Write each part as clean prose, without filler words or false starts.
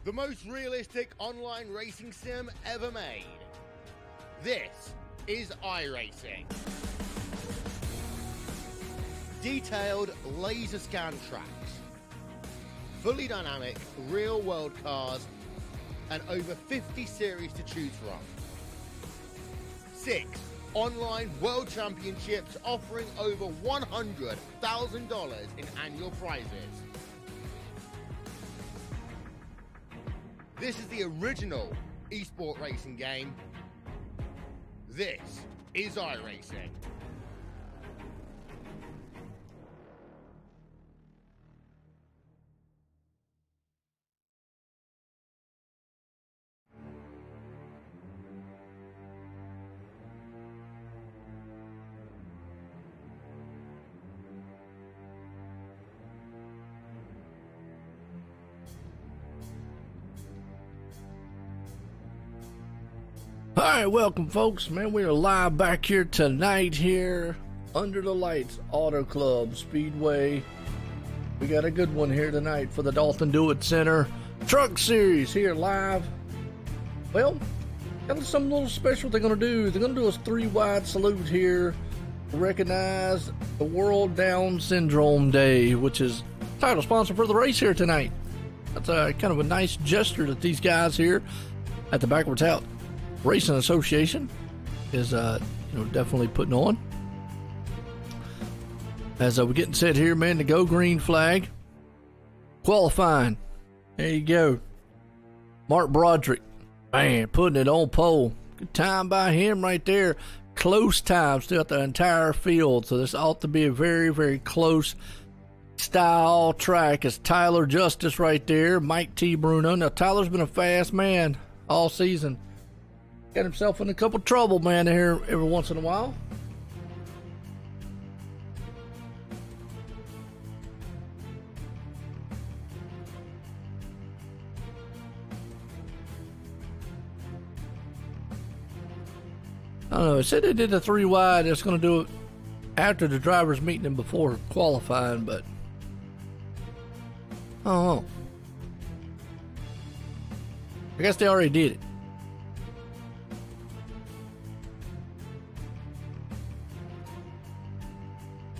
the most realistic online racing sim ever made. This is iRacing. Detailed laser scan tracks, fully dynamic real world cars, and over 50 series to choose from. 6 online world championships offering over $100,000 in annual prizes. This is the original esport racing game. This is iRacing. Alright, welcome folks, man. We are live back here tonight here under the lights, Auto Club Speedway. We got a good one here tonight for the Dalton Do It Center Truck Series here live. Well, got some little special they're going to do. They're going to do a 3-wide salute here to recognize the World Down Syndrome Day, which is title sponsor for the race here tonight. That's a kind of a nice gesture that these guys here at the Backwards Out Racing Association is definitely putting on. As we're getting set here, man, the Go Green flag qualifying. There you go. Mark Broderick, man, putting it on pole. Good time by him right there. Close times throughout the entire field, so this ought to be a very, very close style track. It's Tyler Justice right there, Mike T. Bruno. Now Tyler's been a fast man all season. Got himself in a couple trouble, man, here every once in a while. I don't know. It said they did a 3-wide. It's going to do it after the drivers meeting him before qualifying, but I don't know. I guess they already did it.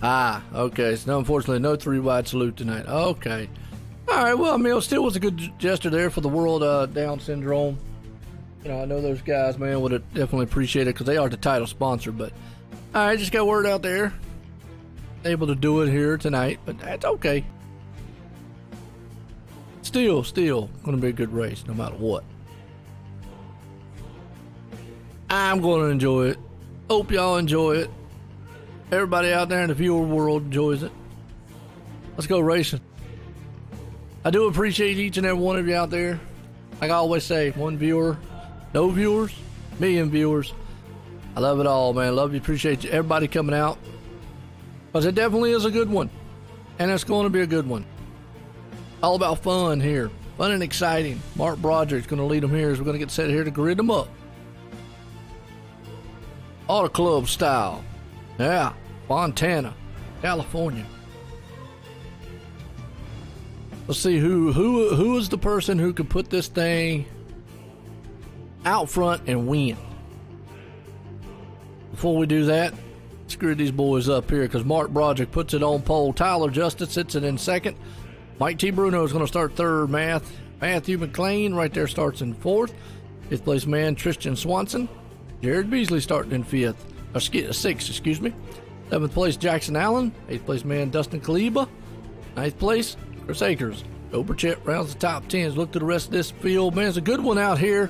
Ah, okay. So unfortunately, no 3-wide salute tonight. Okay. All right. Well, I mean, it still was a good gesture there for the World Down Syndrome. You know, I know those guys, man, would have definitely appreciate it because they are the title sponsor. But all right, just got word out there. Able to do it here tonight, but that's okay. Still going to be a good race no matter what. I'm going to enjoy it. Hope y'all enjoy it. Everybody out there in the viewer world enjoys it. Let's go racing. I do appreciate each and every one of you out there. Like I always say, one viewer, no viewers, million viewers. I love it all, man. Love you, appreciate you, everybody coming out. Because it definitely is a good one. And it's going to be a good one. All about fun here. Fun and exciting. Mark Broderick's going to lead them here as we're going to get set here to grid them up. Auto Club style. Yeah, Montana, California. Let's see who is the person who could put this thing out front and win. Before we do that, screw these boys up here because Mark Broderick puts it on pole. Tyler Justice sits it in second. Mike T. Bruno is going to start third. Matthew McLean right there starts in fourth. Fifth place man Tristan Swanson. Jared Beasley starting in sixth, excuse me. Seventh place, Jackson Allen. Eighth place man, Dustin Kaliba. Ninth place, Chris Akers. Oberchet rounds the top 10s. Look to the rest of this field, man. It's a good one out here.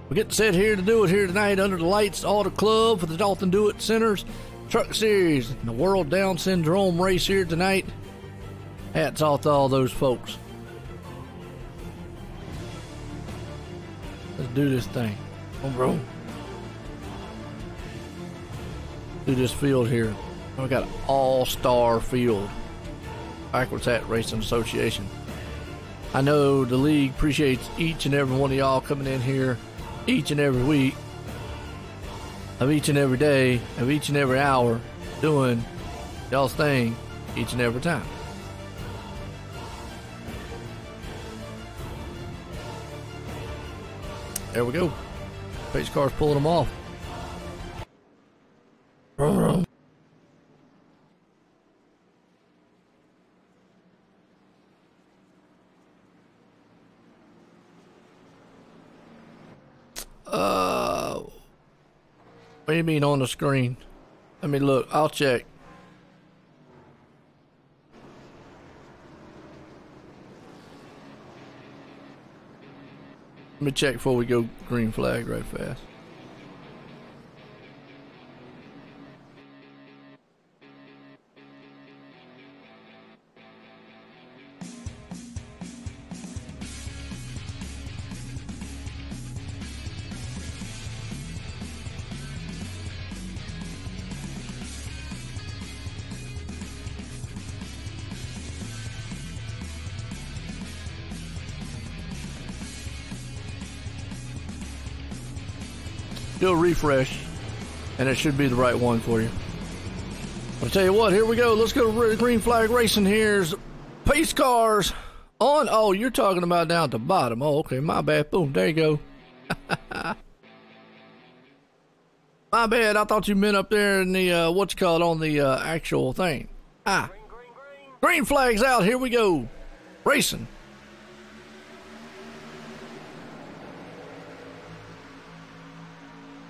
We're getting set here to do it here tonight under the lights. Auto Club for the Dalton Do It Centers Truck Series. And the World Down Syndrome race here tonight. Hats off to all those folks. Let's do this thing. Come on, bro. Do this field here. We got an all-star field. Backwards Hat Racing Association. I know the league appreciates each and every one of y'all coming in here each and every week of each and every day of each and every hour doing y'all's thing each and every time. There we go. Pace car's pulling them off. What do you mean on the screen? Let me look. I'll check. Let me check before we go green flag right fast. Do a refresh, and it should be the right one for you. I'll tell you what, here we go. Let's go to green flag racing. Here's pace cars on. Oh, you're talking about down at the bottom. Oh, okay, my bad. Boom, there you go. My bad. I thought you meant up there in the, what you call it, on the actual thing. Green flag's out. Here we go. Racing.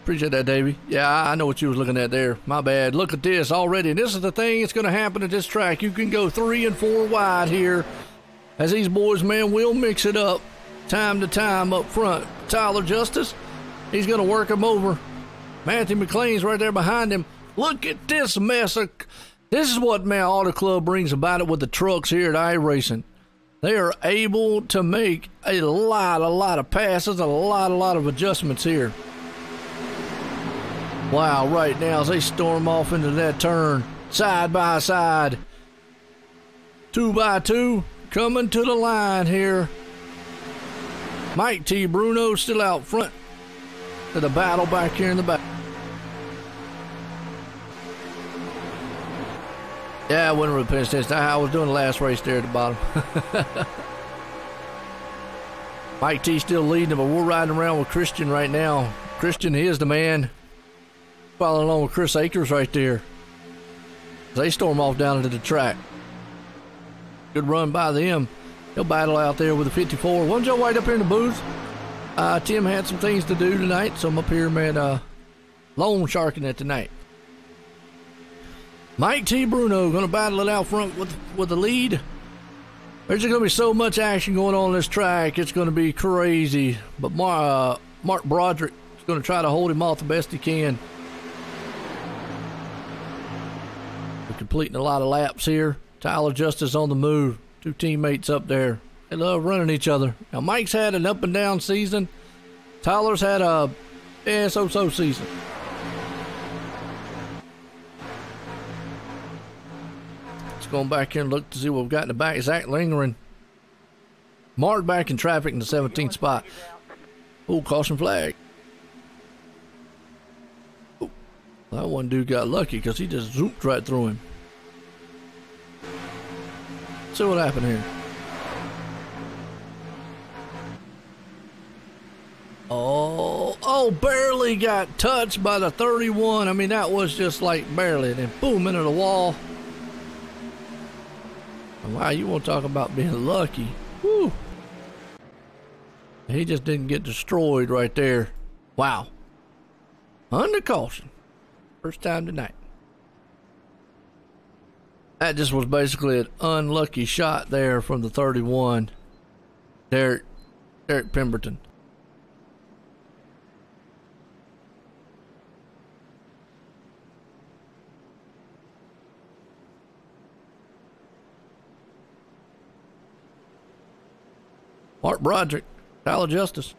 Appreciate that, Davey. Yeah, I know what you was looking at there. My bad. Look at this already. And this is the thing that's going to happen at this track. You can go 3 and 4 wide here as these boys, man, will mix it up time to time up front. Tyler Justice, he's going to work him over. Matthew McLean's right there behind him. Look at this mess. This is what, man, Auto Club brings about it with the trucks here at iRacing. They are able to make a lot of passes, a lot of adjustments here. Wow, right now as they storm off into that turn, side by side, 2 by 2, coming to the line here. Mike T. Bruno still out front to the battle back here in the back. Yeah, I wasn't really paying attention. I was doing the last race there at the bottom. Mike T still leading, but we're riding around with Christian right now. Christian, he is the man. Following along with Chris Akers right there. They storm off down into the track. Good run by them. He'll battle out there with the 54. One Joe White up here in the booth. Tim had some things to do tonight, so I'm up here, man, loan sharking it tonight. Mike T. Bruno going to battle it out front with the lead. There's going to be so much action going on this track. It's going to be crazy. But Mark Broderick is going to try to hold him off the best he can. We're completing a lot of laps here. Tyler Justice on the move. 2 teammates up there. They love running each other. Now, Mike's had an up and down season. Tyler's had a so-so season. Let's go back here and look to see what we've got in the back. Zach Lingering. Mark back in traffic in the 17th spot. Oh, caution flag. Oh, that one dude got lucky because he just zooped right through him. See what happened here. Oh, barely got touched by the 31. I mean, that was just like barely. And then boom, into the wall. Wow, you want to talk about being lucky. Woo. He just didn't get destroyed right there. Wow. Under caution. First time tonight. That just was basically an unlucky shot there from the 31. Derek Pemberton. Mark Broderick, Tyler Justice.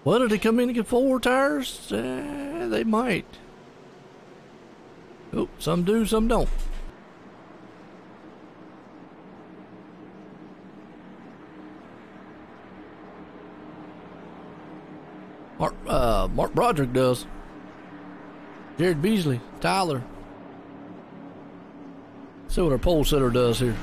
Well, did they come in and get 4 tires? They might. Oh, some do, some don't. Mark Broderick does. Jared Beasley, Tyler. See what our pole sitter does here.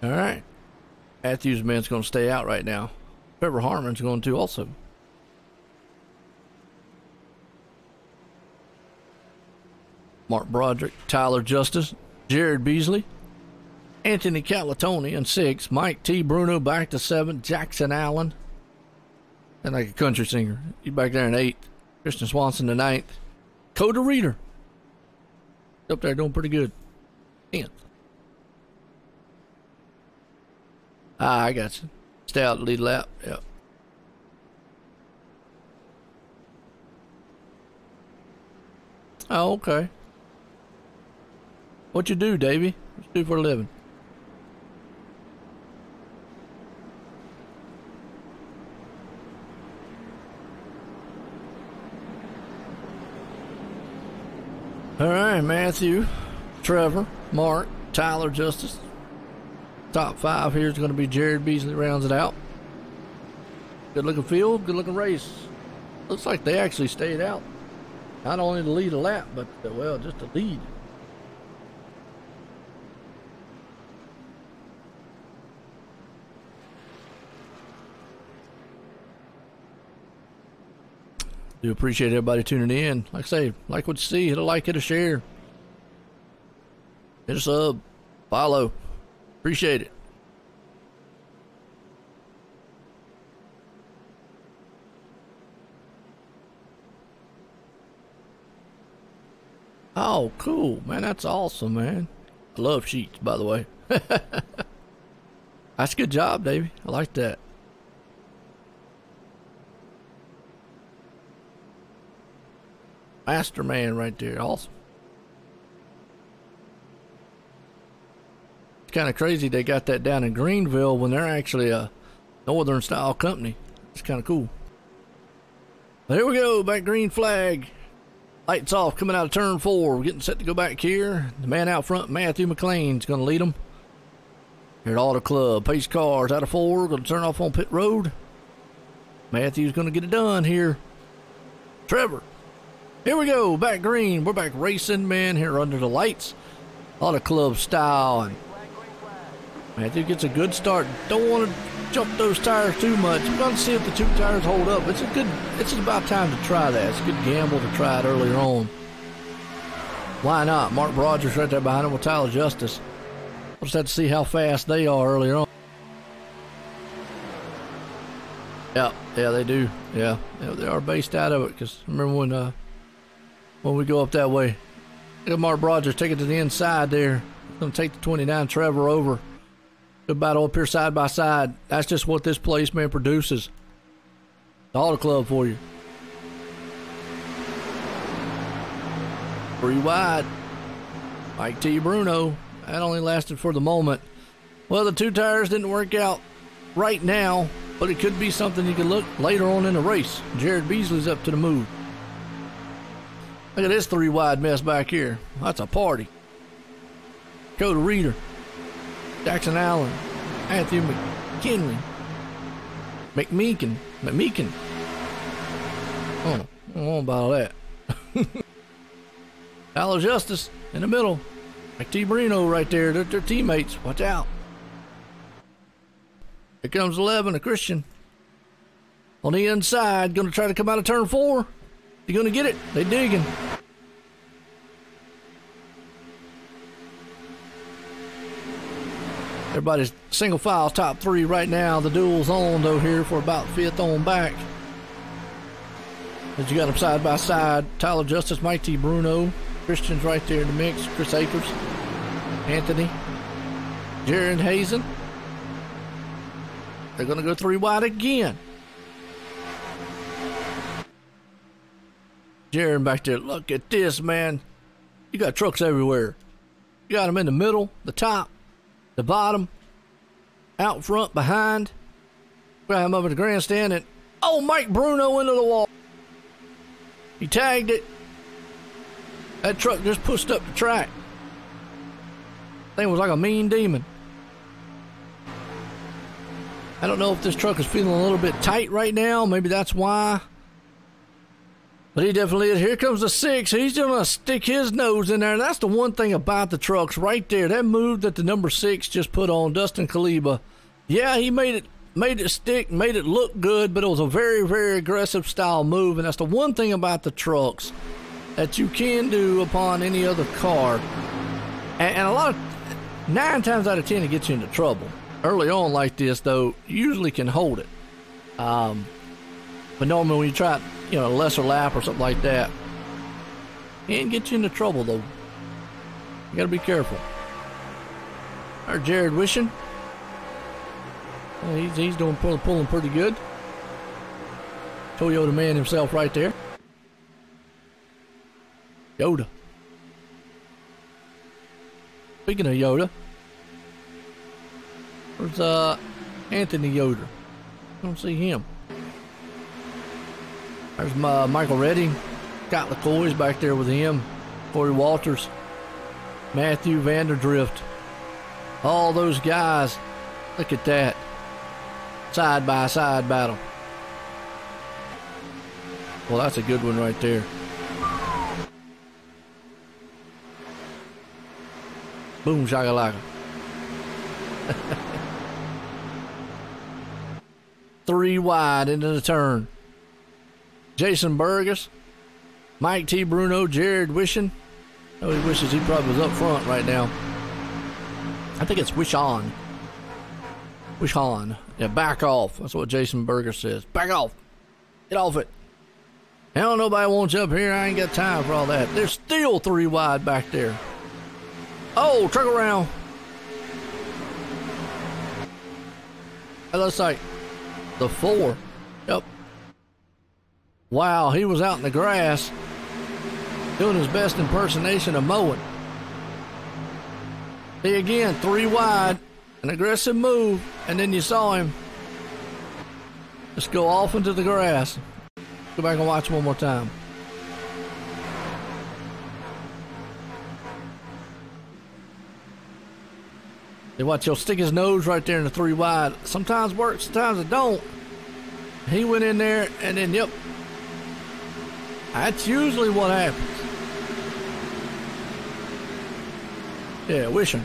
All right. Matthews' man's going to stay out right now. Trevor Harmon's going to also. Mark Broderick, Tyler Justice, Jared Beasley, Anthony Calatoni in 6, Mike T. Bruno back to 7, Jackson Allen, and like a country singer, he's back there in 8, Christian Swanson in 9th, Coda Reader, up there doing pretty good, 10th. I got you. Stay out the lead lap, yep. Oh, okay. What you do, Davey? What you do for a living? All right, Matthew, Trevor, Mark, Tyler, Justice. Top 5 here is going to be Jared Beasley, rounds it out. Good looking field, good looking race. Looks like they actually stayed out. Not only to lead a lap, but, well, just to lead. Do appreciate everybody tuning in. Like I say, like what you see, hit a like, hit a share. Hit a sub, follow. Appreciate it. Oh, cool, man. That's awesome, man. I love sheets, by the way. That's a good job, Davey. I like that. Master man right there. Awesome. It's kind of crazy they got that down in Greenville when they're actually a northern style company. It's kind of cool. But here we go. Back green flag. Lights off coming out of turn 4. We're getting set to go back here. The man out front, Matthew McLean, is going to lead them. Here at Auto Club. Pace cars out of 4. Going to turn off on pit road. Matthew's going to get it done here. Trevor. Here we go, back green. We're back racing, man, here under the lights. Auto Club style. And Matthew gets a good start. Don't want to jump those tires too much. We're going to see if the 2 tires hold up. It's about time to try that. It's a good gamble to try it earlier on. Why not? Mark Broderick's right there behind him with Tyler Justice. We'll just have to see how fast they are earlier on. Yeah, they do. Yeah, they are based out of it. Because remember when we go up that way, look at Mark Broderick take it to the inside there. Going to take the 29 Trevor over. Good battle up here side by side. That's just what this place, man, produces. The Auto Club for you. 3 wide. Mike T. Bruno. That only lasted for the moment. Well, the 2 tires didn't work out right now, but it could be something you can look later on in the race. Jared Beasley's up to the move. Look at this 3 wide mess back here. That's a party. Coda Reader. Jackson Allen. Matthew McKinley. McMeekin. Oh, I don't know about all that. Tyler Justice in the middle. Mike T. Bruno right there. They're their teammates. Watch out. Here comes 11, a Christian. On the inside, going to try to come out of turn 4. You going to get it? They digging. Everybody's single file top 3 right now. The duel's on though here for about 5th on back. As you got them side by side. Tyler Justice, Mike T. Bruno. Christian's right there in the mix. Chris Akers. Anthony. Jared Hazen. They're going to go 3 wide again. Jared back there. Look at this, man. You got trucks everywhere. You got them in the middle, the top, the bottom, out front, behind. Got him up at the grandstand, and oh, Mike Bruno into the wall. He tagged it. That truck just pushed up the track. Thing was like a mean demon. I don't know if this truck is feeling a little bit tight right now. Maybe that's why. But he definitely is. Here comes the 6. He's going to stick his nose in there. That's the one thing about the trucks right there. That move that the number 6 just put on, Dustin Kaliba. Yeah, he made it stick, made it look good, but it was a very, very aggressive style move. And that's the one thing about the trucks that you can do upon any other car. And a lot of 9 times out of 10 it gets you into trouble. Early on like this, though, you usually can hold it. But normally when you try, a lesser lap or something like that, it can get you into trouble, though. You got to be careful. There's Jared Wishing. Well, he's doing pulling pretty good. Toyota man himself right there. Yoda. Speaking of Yoda, where's Anthony Yoder? I don't see him. There's Michael Redding. Scott LaCoy's back there with him. Corey Walters. Matthew Vanderdrift. All those guys. Look at that. Side by side battle. Well, that's a good one right there. Boom shakalaka. 3 wide into the turn. Jason Burgess, Mike T. Bruno, Jared Wishing. Oh, he wishes he probably was up front right now. I think it's Wish on. Yeah, back off. That's what Jason Burgess says. Back off. Get off it. Hell, nobody wants you up here. I ain't got time for all that. There's still 3 wide back there. Oh, truck around. That looks like the 4. Yep. Wow, he was out in the grass doing his best impersonation of mowing. See again, 3 wide, an aggressive move, and then you saw him just go off into the grass. Go back and watch one more time. See, watch, he'll stick his nose right there in the 3 wide. Sometimes works, sometimes it don't. He went in there, and then, yep. That's usually what happens. Yeah, wishing.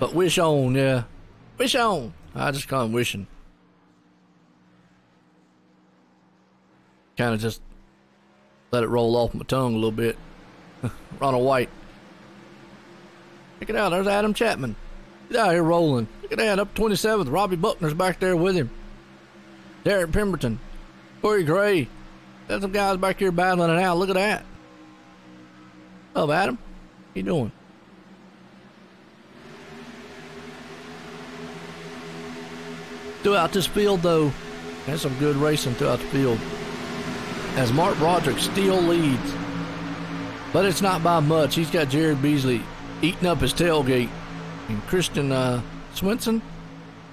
But wish on, yeah. Wish on. I just call him wishing. Kind of just let it roll off my tongue a little bit. Ronald White. Check it out. There's Adam Chapman. He's out here rolling. Look at that. Up 27th. Robbie Buckner's back there with him. Derek Pemberton. Corey Gray. There's some guys back here battling it out. Look at that. What's up, Adam? How you doing? Throughout this field, though, there's some good racing throughout the field. As Mark Broderick still leads. But it's not by much. He's got Jared Beasley eating up his tailgate. And Christian Swinson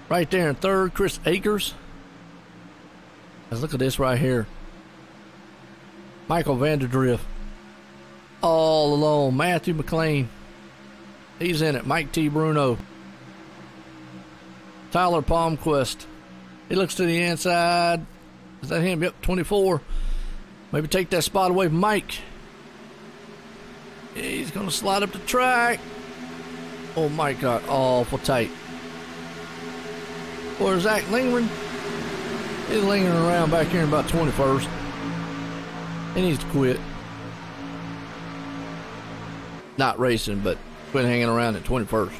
right there in 3rd. Chris Akers. Let's look at this right here. Michael Vanderdrift. All alone. Matthew McLean. He's in it. Mike T. Bruno. Tyler Palmquist. He looks to the inside. Is that him? Yep, 24. Maybe take that spot away from Mike. He's going to slide up the track. Oh, Mike got awful tight. Or Zach Lingren. He's lingering around back here in about 21st. He needs to quit. Not racing, but quit hanging around at 21st.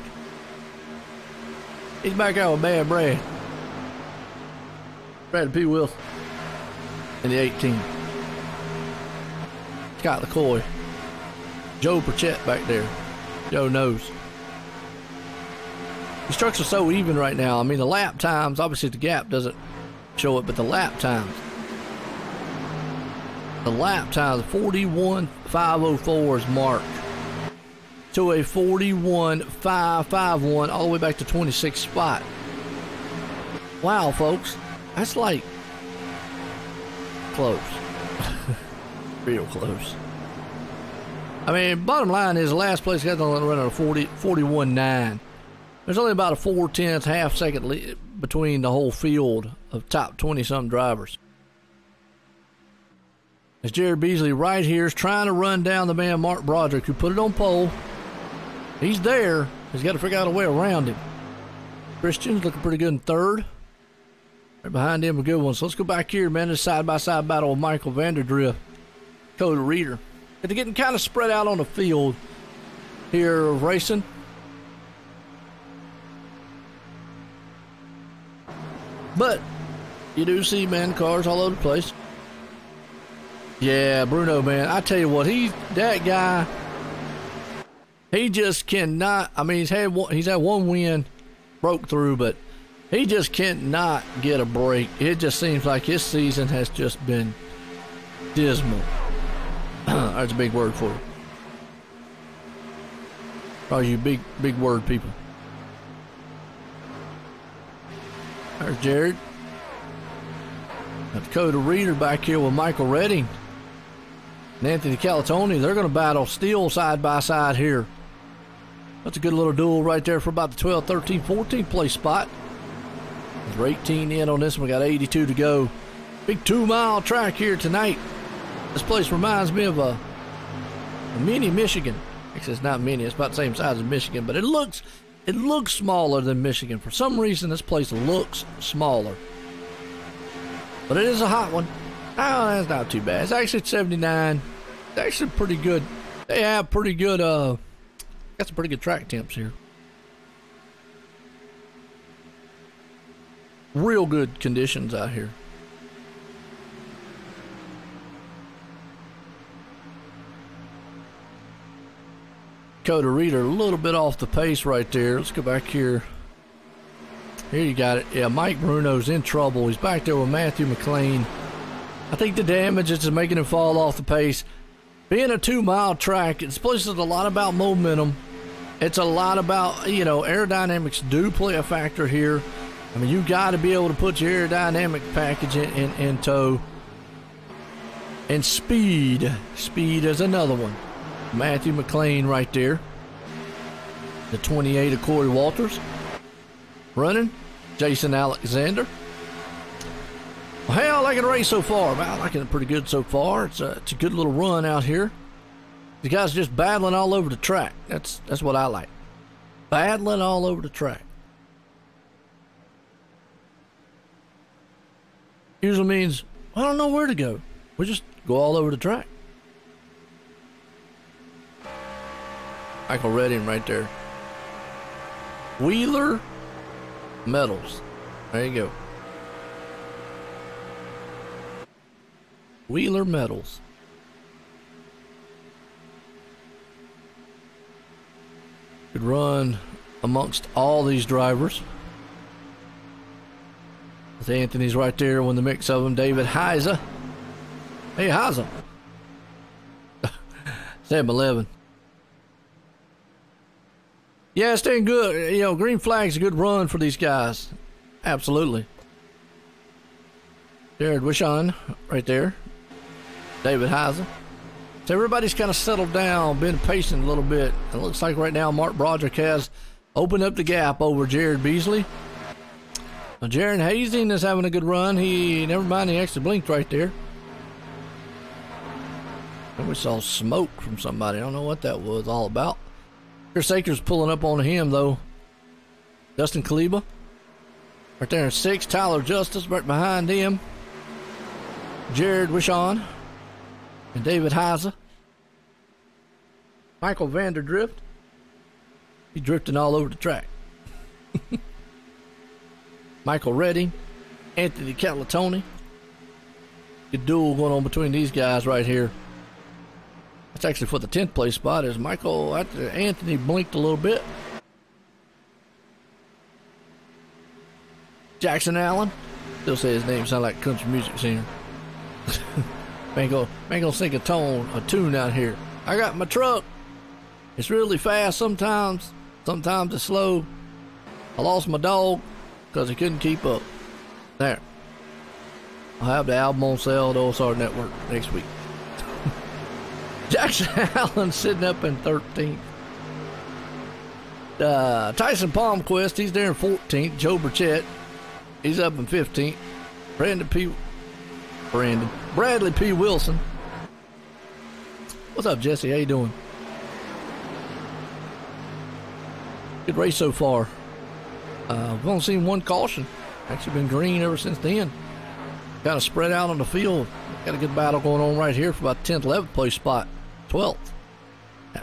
He's back out with Bad Brad. Brad P. Wilson in the 18. Scott LaCoy. Joe Perchette back there. Joe knows. These trucks are so even right now. I mean, the lap times, obviously the gap doesn't show it, but the lap times. The lap times, 41.504 is marked to a 41.551 all the way back to 26th spot. Wow, folks. That's like close. Real close. I mean, bottom line is the last place got to run at a 41.9. There's only about a 4/10 half second lead between the whole field of top 20-something drivers. As Jared Beasley right here is trying to run down the man Mark Broderick, who put it on pole. He's there. He's got to figure out a way around him. Christian's looking pretty good in third. Right behind him, a good one. So let's go back here, man. This side-by-side battle with Michael Vanderdrift, Dakota Reeder. They're getting kind of spread out on the field here of racing. But you do see, man, cars all over the place. Yeah, Bruno, man. I tell you what, that guy, he just cannot. I mean, he's had one win, broke through, but he just cannot get a break. It just seems like his season has just been dismal. That's a big word for you. Probably you big word people. There's Jared. Dakota Reeder back here with Michael Redding and Anthony Calatoni. They're going to battle still side by side here. That's a good little duel right there for about the 12, 13, 14 place spot. We're 18 in on this one. We got 82 to go. Big 2-mile track here tonight. This place reminds me of a mini Michigan. Actually, it's not mini. It's about the same size as Michigan, but it looks smaller than Michigan. For some reason, this place looks smaller. But it is a hot one. Oh, that's not too bad. It's actually 79. It's actually pretty good. They have pretty good, got some pretty good track temps here. Real good conditions out here. Dakota Reeder a little bit off the pace right there. Let's go back here. Here you got it. Yeah, Mike Bruno's in trouble. He's back there with Matthew McLean. I think the damage is just making him fall off the pace. Being a 2-mile track, this place is a lot about momentum. It's a lot about, aerodynamics do play a factor here. I mean, you got to be able to put your aerodynamic package in tow. And speed. Speed is another one. Matthew McLean right there. The 28 of Corey Walters. Running. Jason Alexander. Well, hey, I like the race so far. I like it pretty good so far. It's a good little run out here. The guys just battling all over the track. That's what I like. Battling all over the track. Usually means, I don't know where to go. We just go all over the track. Michael Redding right there. Wheeler Metals. There you go. Wheeler Metals. Good run amongst all these drivers. With Anthony's right there in the mix of them. David Heiser. Hey, Heiser. 7-11. Yeah, staying good. Green flag's a good run for these guys. Absolutely. Jared Wishon right there. David Heiser. So everybody's kind of settled down, been patient a little bit. It looks like right now Mark Broderick has opened up the gap over Jared Beasley. Now, Jaron Hazing is having a good run. Never mind, he actually blinked right there. And we saw smoke from somebody. I don't know what that was all about. Chris Akers pulling up on him, though. Dustin Kaliba. Right there in 6th. Tyler Justice right behind him. Jared Wishon. And David Heiser. Michael Vanderdrift. He's drifting all over the track. Michael Redding. Anthony Calatoni. Good duel going on between these guys right here. That's actually for the 10th place spot. Is Anthony blinked a little bit. Jackson Allen. Still say his name sound like a country music singer. ain't gonna sing a tune out here. I got my truck. It's really fast sometimes. Sometimes it's slow. I lost my dog because he couldn't keep up. There. I'll have the album on sale at Osrnetwork next week. Jackson Allen sitting up in 13th. Tyson Palmquist, he's there in 14th. Joe Burchett, he's up in 15th. Bradley P. Wilson, What's up, Jesse? How you doing? Good race so far. We've only seen one caution. Actually been green ever since then. Kind of spread out on the field. Got a good battle going on right here for about 10th, 11th place spot. 12th.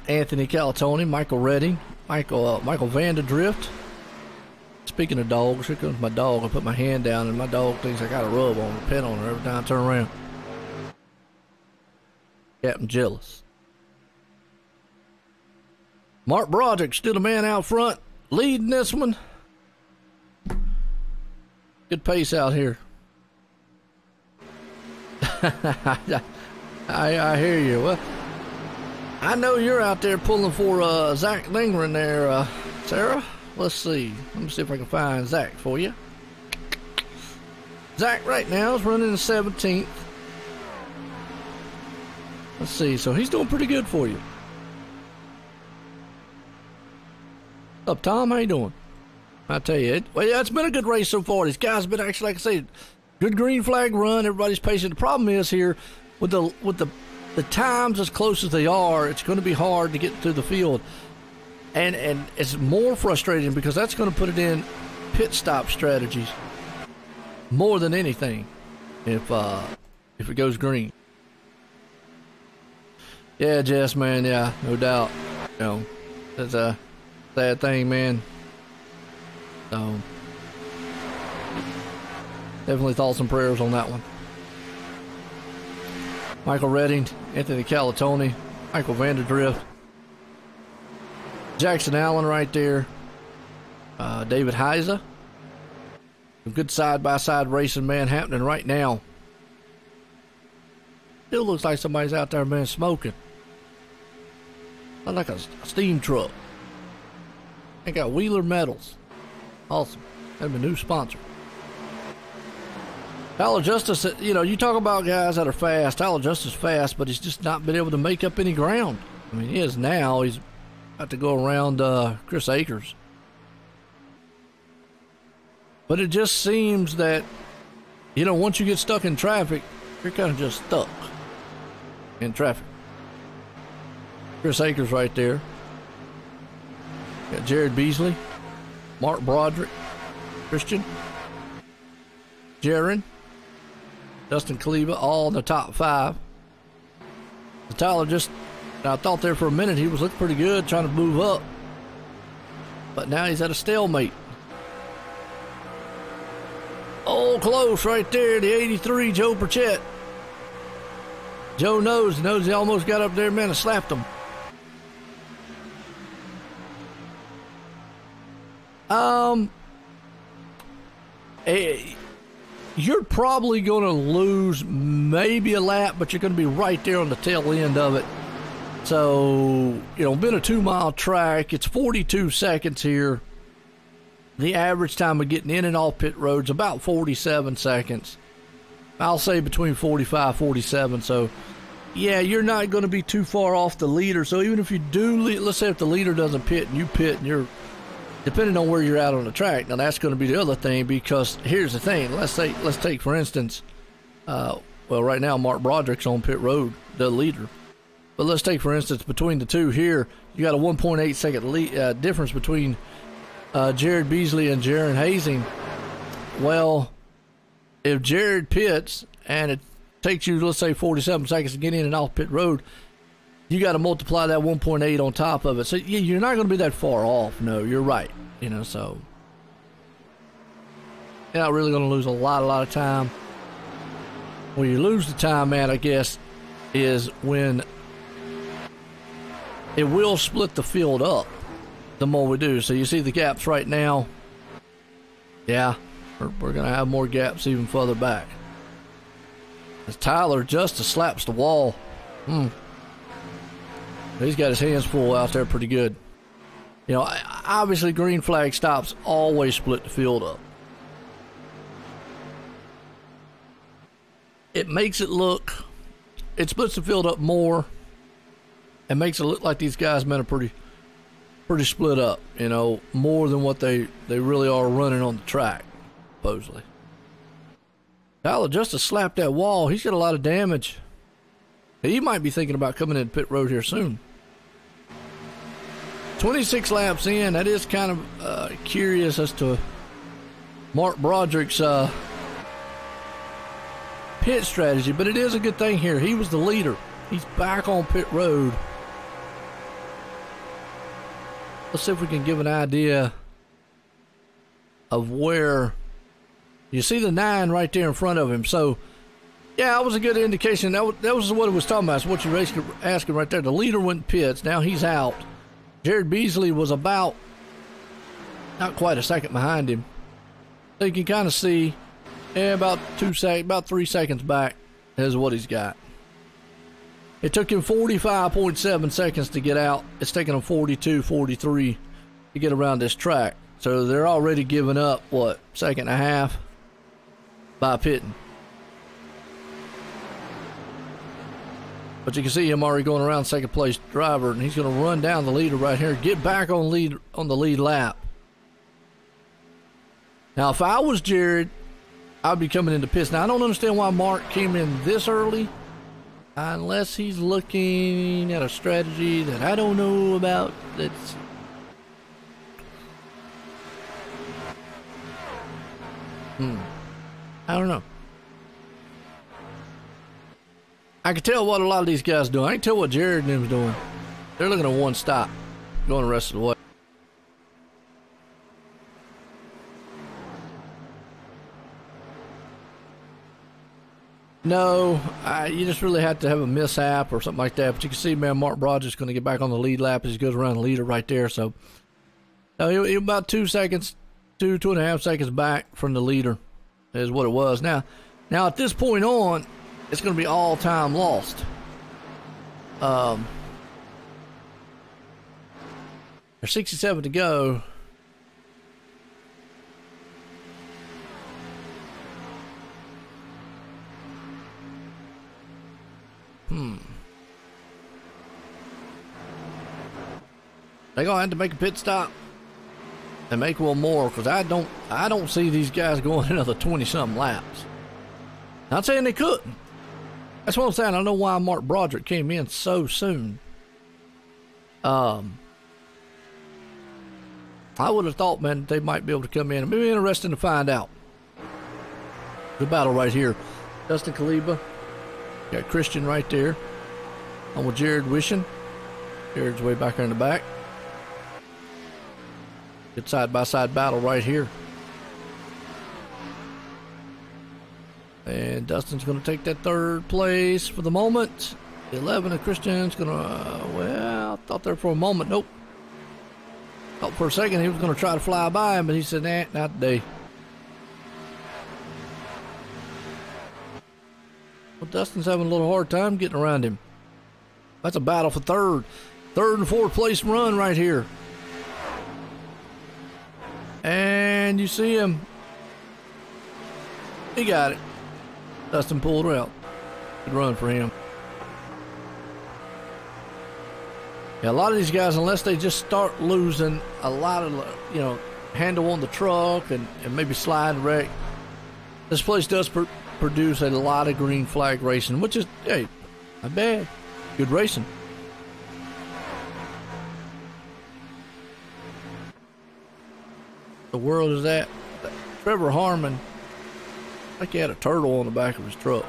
Anthony Calatoni, Michael Redding, Michael Vanderdrift. Speaking of dogs, here comes my dog. I put my hand down and my dog thinks I got a rub on her, pet on her every time I turn around. Captain jealous. Mark Broderick still the man out front, leading this one. Good pace out here. I hear you. Well, I know you're out there pulling for Zach Lingren there, Sarah. Let's see. Let me see if I can find Zach for you. Zach right now is running the 17th. Let's see. So he's doing pretty good for you. What's up, Tom? How you doing? I tell you, well, yeah, it's been a good race so far. These guys have been actually, like I say, good green flag run. Everybody's patient. The problem is here with the times as close as they are, it's going to be hard to get through the field, and it's more frustrating because that's going to put it in pit stop strategies more than anything if it goes green. Yeah, Jess, man, yeah, no doubt. You know, that's a sad thing, man. So definitely thoughts and prayers on that one. Michael Redding, Anthony Calatoni, Michael Vanderdrift, Jackson Allen right there, David Heiser. Some good side-by-side racing, man, happening right now. Still looks like somebody's out there, man, smoking. Not like a steam truck. They got Wheeler Metals. Awesome. That's a new sponsor. Tyler Justice, you know, you talk about guys that are fast. Tyler Justice is fast, but he's just not been able to make up any ground. I mean, he is now. He's about to go around Chris Akers. But it just seems that, you know, once you get stuck in traffic, you're kind of just stuck in traffic. Chris Akers right there. Got Jared Beasley, Mark Broderick, Christian, Jaron, Dustin Kaleva, all in the top 5. Tyler just, I thought there for a minute he was looking pretty good, trying to move up. But now he's at a stalemate. Oh, close right there, the 83, Joe Burchett. Joe knows he almost got up there, man, and slapped him. You're probably going to lose maybe a lap, but you're going to be right there on the tail end of it. So, you know, been a 2-mile track. It's 42 seconds here. The average time of getting in and off pit road's about 47 seconds. I'll say between 45 47. So, yeah, you're not going to be too far off the leader. So even if you do, let's say if the leader doesn't pit and you pit and you're, depending on where you're at on the track, now that's going to be the other thing, because here's the thing. Let's take for instance, well, right now Mark Broderick's on pit road, the leader. But let's take for instance between the two here, you got a 1.8 second difference between Jared Beasley and Jaron Hazing. Well, if Jared pits and it takes you, let's say, 47 seconds to get in and off pit road, you got to multiply that 1.8 on top of it. So you're not going to be that far off. No, you're right. You know, so you're not really going to lose a lot of time. Where you lose the time, man, I guess, is when it will split the field up the more we do. So you see the gaps right now. Yeah, we're going to have more gaps even further back. As Tyler Justice slaps the wall. He's got his hands full out there pretty good. You know, obviously green flag stops always split the field up. It makes it look, it splits the field up more and makes it look like these guys, man, are pretty split up, you know, more than what they really are running on the track, supposedly. Tyler Justice slapped that wall. He's got a lot of damage. He might be thinking about coming in pit road here soon. 26 laps in, that is kind of curious as to Mark Broderick's pit strategy, but it is a good thing here. He was the leader. He's back on pit road. Let's see if we can give an idea of where you see the 9 right there in front of him. So, yeah, that was a good indication. That was what it was talking about. It's what you're asking right there. The leader went pits. Now he's out. Jared Beasley was about not quite a second behind him. So you can kind of see, about 3 seconds back is what he's got. It took him 45.7 seconds to get out. It's taking him 42, 43 to get around this track. So they're already giving up, second and a half by pitting. But you can see him already going around second place driver, and he's going to run down the leader right here, get back on the lead lap. Now, if I was Jared, I'd be coming into pits. Now, I don't understand why Mark came in this early, unless he's looking at a strategy that I don't know about. I don't know. I can tell what a lot of these guys do. I can tell what Jared and them's doing. They're looking at one stop, going the rest of the way. No, you just really have to have a mishap or something like that. But you can see, man, Mark Broderick's going to get back on the lead lap as he goes around the leader right there. So, he about 2 seconds, 2.5 seconds back from the leader is what it was. Now at this point on, it's going to be all time lost. There's 67 to go. They're gonna have to make a pit stop and make one more, because I don't see these guys going another 20-something laps. Not saying they couldn't. That's what I'm saying. I don't know why Mark Broderick came in so soon. I would have thought, man, they might be able to come in. It'd be interesting to find out. The battle right here. Dustin Kaliba. Got Christian right there. I'm with Jared Wishing. Jared's way back there in the back. Good side-by-side battle right here. And Dustin's going to take that third place for the moment. 11 of Christian's going to, I thought there for a moment. Nope. Thought for a second he was going to try to fly by him, but he said, nah, not today. Well, Dustin's having a little hard time getting around him. That's a battle for third and fourth place run right here. And you see him. He got it. Dustin pulled her out. Good run for him. Yeah, a lot of these guys, unless they just start losing a lot of, handle on the truck and maybe slide and wreck, this place does produce a lot of green flag racing, which is, hey, not bad. Good racing. The world is that. Trevor Harmon, like he had a turtle on the back of his truck.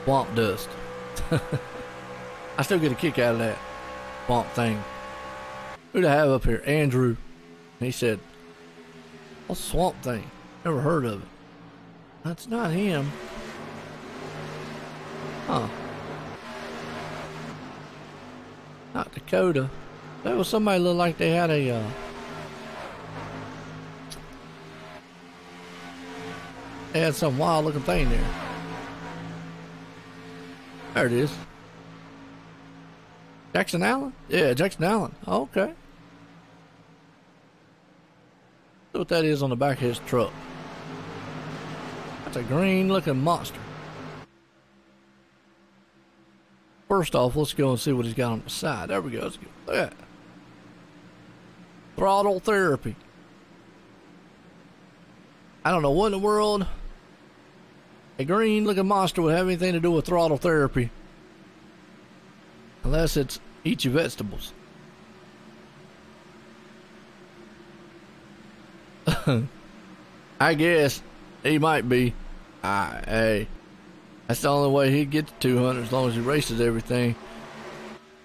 Swamp dust. I still get a kick out of that swamp thing. Who'd I have up here? Andrew. He said, what's a swamp thing? Never heard of it. That's not him. Huh. Not Dakota. That was somebody looked like they had a they had some wild looking thing there. There it is. Jackson Allen? Yeah, Jackson Allen. Okay. See what that is on the back of his truck. That's a green looking monster. First off, let's go and see what he's got on the side. There we go. Let's go. Look at that. Throttle therapy. I don't know what in the world Hey, Green, look at Monster would have anything to do with throttle therapy. Unless it's eat your vegetables. I guess he might be. Hey, that's the only way he'd get to 200 as long as he races everything.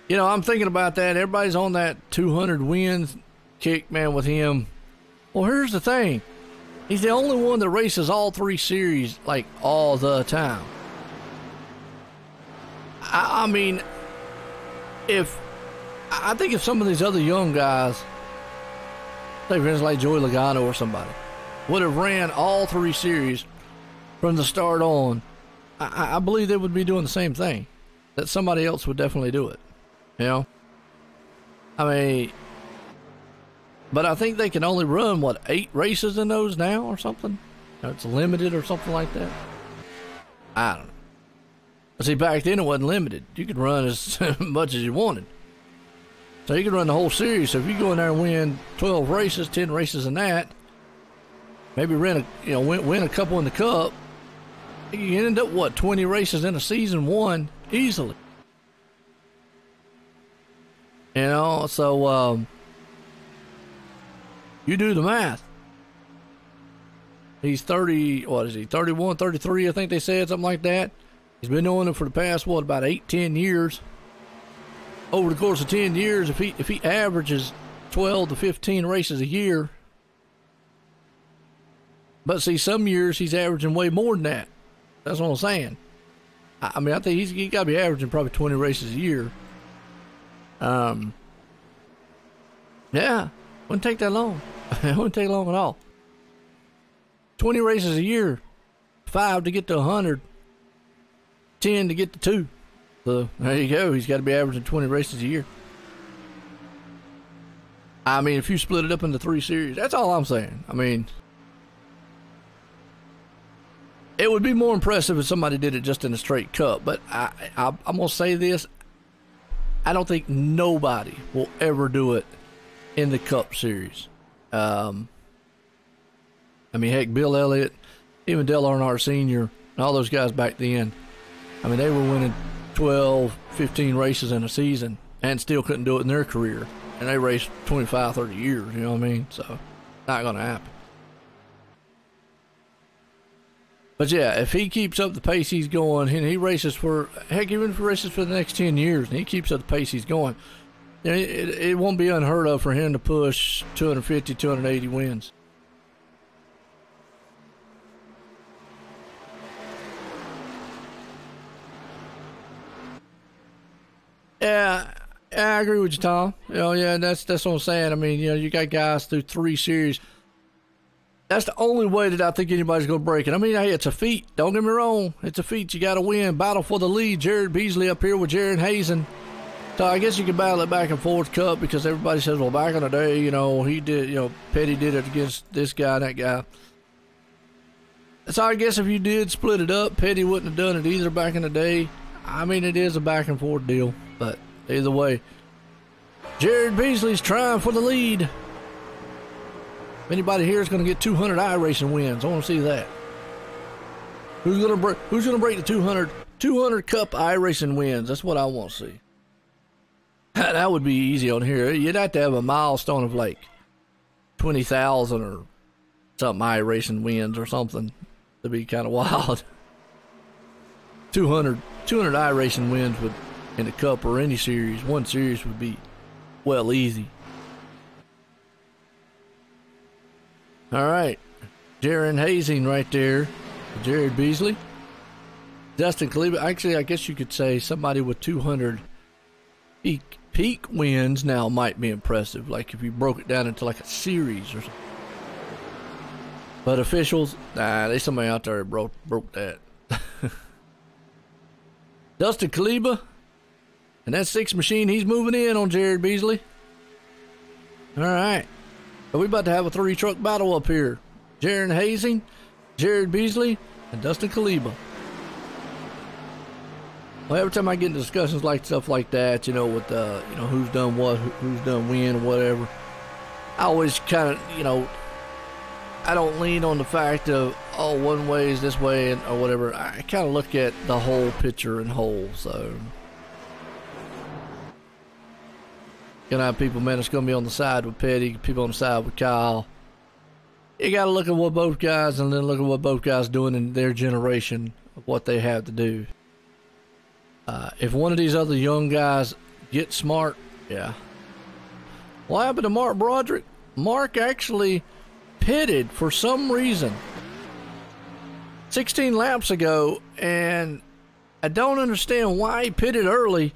You know, I'm thinking about that. Everybody's on that 200 wins kick, man, with him. Well, here's the thing. He's the only one that races all 3 series, like, all the time. I mean, I think if some of these other young guys, say for instance like Joey Logano or somebody, would have ran all 3 series from the start on, I believe they would be doing the same thing. That somebody else would definitely do it. You know? I mean, but I think they can only run, what, 8 races in those now or something? It's limited or something like that? I don't know. See, back then it wasn't limited. You could run as much as you wanted. So you could run the whole series. So if you go in there and win 12 races, 10 races in that, maybe win a couple in the Cup, you end up, what, 20 races in a season won easily. You know, so you do the math. He's 30, what is he, 31, 33, I think they said, something like that. He's been doing it for the past, what, about 8, 10 years. Over the course of 10 years, if he averages 12 to 15 races a year, but see, some years he's averaging way more than that. That's what I'm saying. I mean, I think he's got to be averaging probably 20 races a year. Yeah, wouldn't take that long. It wouldn't take long at all. 20 races a year, 5 to get to 100. 10 to get to 2. So there you go. He's got to be averaging 20 races a year. I mean, if you split it up into 3 series, that's all I'm saying. I mean, it would be more impressive if somebody did it just in a straight Cup. But I'm going to say this. I don't think nobody will ever do it in the Cup series. I mean, heck, Bill Elliott, even Dale Earnhardt Sr., and all those guys back then, I mean, they were winning 12, 15 races in a season and still couldn't do it in their career. And they raced 25, 30 years, you know what I mean? So, not going to happen. But yeah, if he keeps up the pace he's going, and he races for, heck, even if he races for the next 10 years, and he keeps up the pace he's going, you know, it won't be unheard of for him to push 250, 280 wins. Yeah, I agree with you, Tom. You know, yeah, that's what I'm saying. I mean, you know, you got guys through 3 series. That's the only way that I think anybody's going to break it. I mean, hey, it's a feat. Don't get me wrong. It's a feat. You got to win. Battle for the lead. Jared Beasley up here with Jared Hazen. So I guess you can battle it back and forth Cup because everybody says, well, back in the day, you know, he did, you know, Petty did it against this guy and that guy. So I guess if you did split it up, Petty wouldn't have done it either back in the day. I mean, it is a back and forth deal. But either way, Jared Beasley's trying for the lead. If anybody here is going to get 200 iRacing wins, I want to see that. Who's going to break the 200 Cup iRacing wins? That's what I want to see. That would be easy on here. You'd have to have a milestone of like 20,000 or something iRacing wins or something to be kind of wild. 200 iRacing wins would, in the Cup or any series, one series would be, well, easy. All right. Jaron Hazing right there. Jared Beasley. Dustin Kaleba. Actually, I guess you could say somebody with 200 peak wins now might be impressive. Like if you broke it down into like a series or something. But officials, nah, there's somebody out there that broke that. Dustin Kaleba. And that 6 machine, he's moving in on Jared Beasley. All right. So we about to have a 3-truck battle up here. Jaron Hazing, Jared Beasley, and Dustin Kaleba. Well, every time I get into discussions like stuff like that, you know, with you know, who's done what, who's done when, or whatever, I always kind of, you know, I don't lean on the fact of, oh, one way is this way or whatever. I kind of look at the whole picture and whole. So, gonna have people, man, it's gonna be on the side with Petty, people on the side with Kyle. You got to look at what both guys, and then look at what both guys doing in their generation of what they have to do. If one of these other young guys get smart, yeah. What happened to Mark Broderick? Mark actually pitted for some reason 16 laps ago, and I don't understand why he pitted early,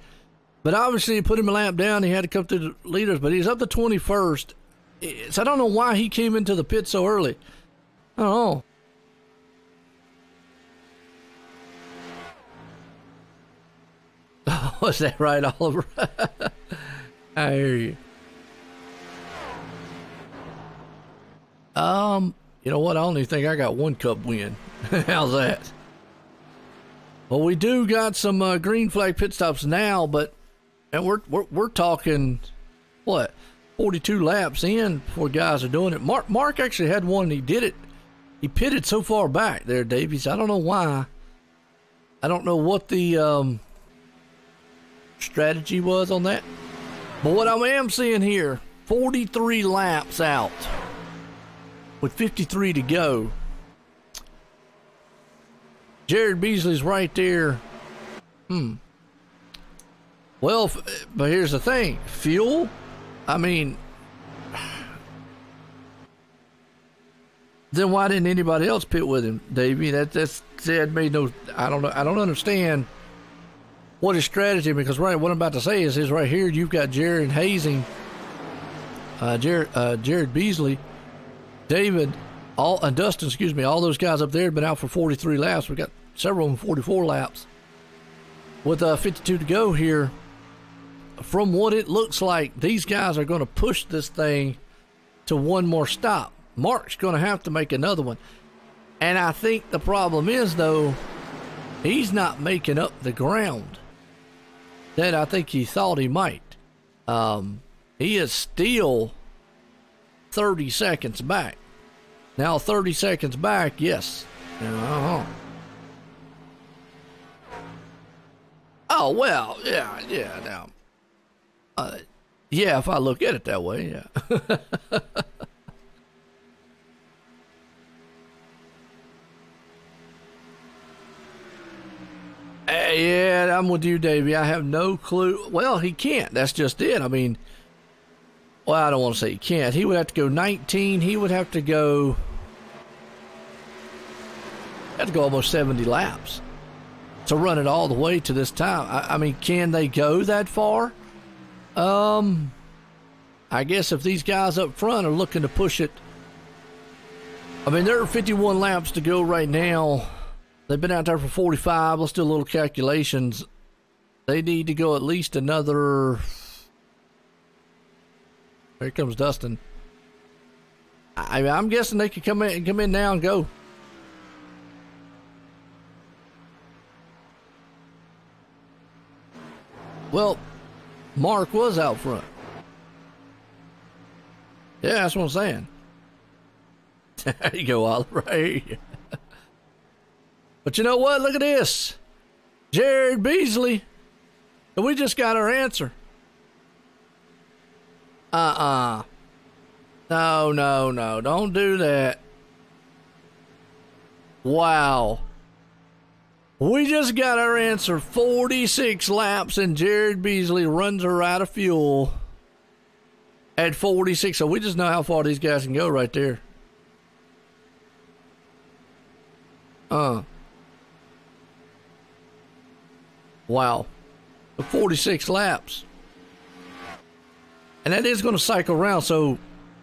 but obviously he put him a lap down. He had to come through the leaders, but he's up to 21st. So I don't know why he came into the pit so early. I don't know. Was that right, Oliver? I hear you. You know what? I only think I got one Cup win. How's that? Well, we do got some green flag pit stops now, but and we're talking what, 42 laps in before guys are doing it. Mark actually had one. And he did it. He pitted so far back there, Davies. I don't know why. I don't know what the strategy was on that. But what I am seeing here, 43 laps out with 53 to go. Jared Beasley's right there. Well, but here's the thing. Fuel, I mean, then why didn't anybody else pit with him, Davey? That's said made no. I don't know. I don't understand what his strategy. Because right, what I'm about to say is right here. You've got Jared Hazing, Jared Beasley, David, Dustin. Excuse me. All those guys up there have been out for 43 laps. We got several of them 44 laps with 52 to go here. From what it looks like, these guys are going to push this thing to one more stop. Mark's going to have to make another one. And I think the problem is, though, he's not making up the ground that I think he thought he might. He is still 30 seconds back. Now, 30 seconds back, yes. Oh, well, yeah, now. Yeah, if I look at it that way, yeah. Yeah, I'm with you, Davey. I have no clue. Well, he can't. That's just it. I mean, well, I don't want to say he can't. He would have to go 19. He would have to go almost 70 laps to run it all the way to this time. I mean, can they go that far? I guess if these guys up front are looking to push it, I mean, there are 51 laps to go right now. They've been out there for 45. Let's do a little calculations. They need to go at least another. Here comes Dustin. I'm guessing they could come in now and go. Well, Mark was out front. Yeah, that's what I'm saying. There you go, Oliver. Right. But you know what? Look at this. Jared Beasley. And we just got our answer. No. Don't do that. Wow. We just got our answer. 46 laps and Jared Beasley runs her out of fuel at 46. So we just know how far these guys can go right there. Wow. 46 laps. And that is going to cycle around. So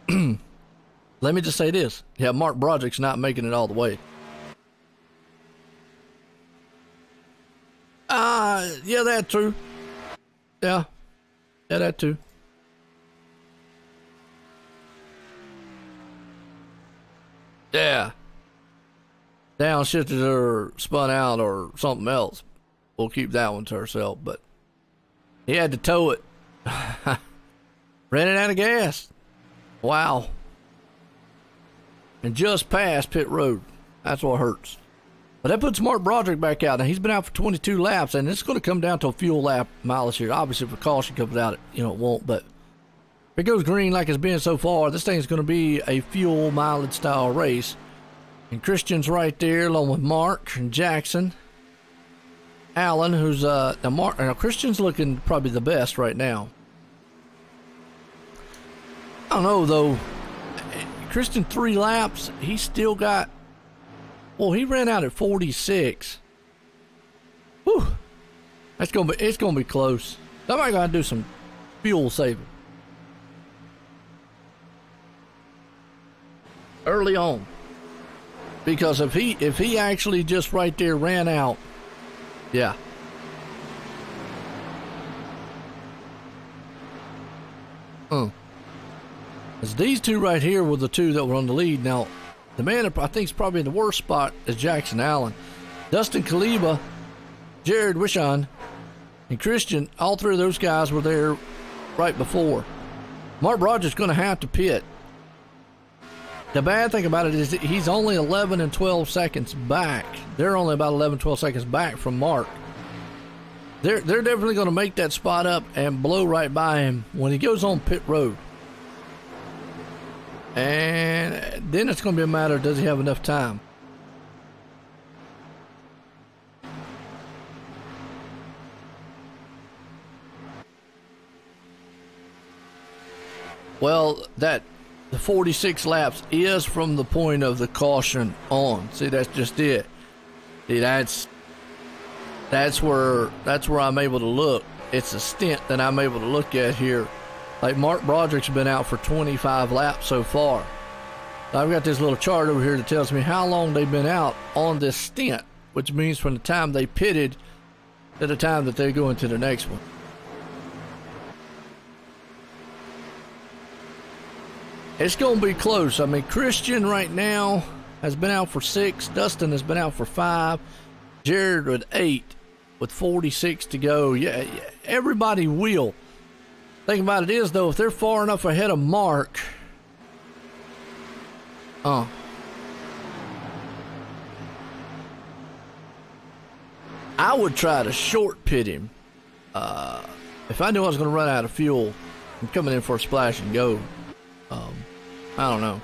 let me just say this. Yeah, Mark Broderick's not making it all the way. Yeah, that's true. Yeah, that too. Yeah. Downshifted or spun out or something else. We'll keep that one to ourselves. But he had to tow it. Ran it out of gas. Wow. and just past pit road. That's what hurts. But that puts Mark Broderick back out. Now, he's been out for 22 laps, and it's going to come down to a fuel lap mileage here. Obviously, if a caution comes out, it won't. But if it goes green like it's been so far, this thing's going to be a fuel mileage style race. And Christian's right there, along with Mark and Jackson. Allen, who's now Christian's looking probably the best right now. I don't know, though. Christian 3 laps, he's still got... Well, he ran out at 46. Whew. It's gonna be close. Somebody gotta do some fuel saving early on, because if he actually just right there ran out, yeah. As these two right here were the two that were on the lead. Now, the man that I think is probably in the worst spot is Jackson Allen. Dustin Kaliba, Jared Wishon, and Christian, all 3 of those guys were there right before. Mark Broderick's going to have to pit. The bad thing about it is that he's only 11 and 12 seconds back. They're only about 11, 12 seconds back from Mark. They're definitely going to make that spot up and blow right by him when he goes on pit road. And then it's going to be a matter of, does he have enough time? Well, the 46 laps is from the point of the caution on. See, that's just it. See, that's where I'm able to look. It's a stint that I'm able to look at here. Like Mark Broderick's been out for 25 laps so far. I've got this little chart over here that tells me how long they've been out on this stint, which means from the time they pitted to the time that they go into the next one. It's going to be close. I mean, Christian right now has been out for 6. Dustin has been out for 5. Jared with 8 with 46 to go. Yeah, everybody will. Thing about it is, though, if they're far enough ahead of Mark, I would try to short pit him. If I knew I was going to run out of fuel, I'm coming in for a splash and go. I don't know.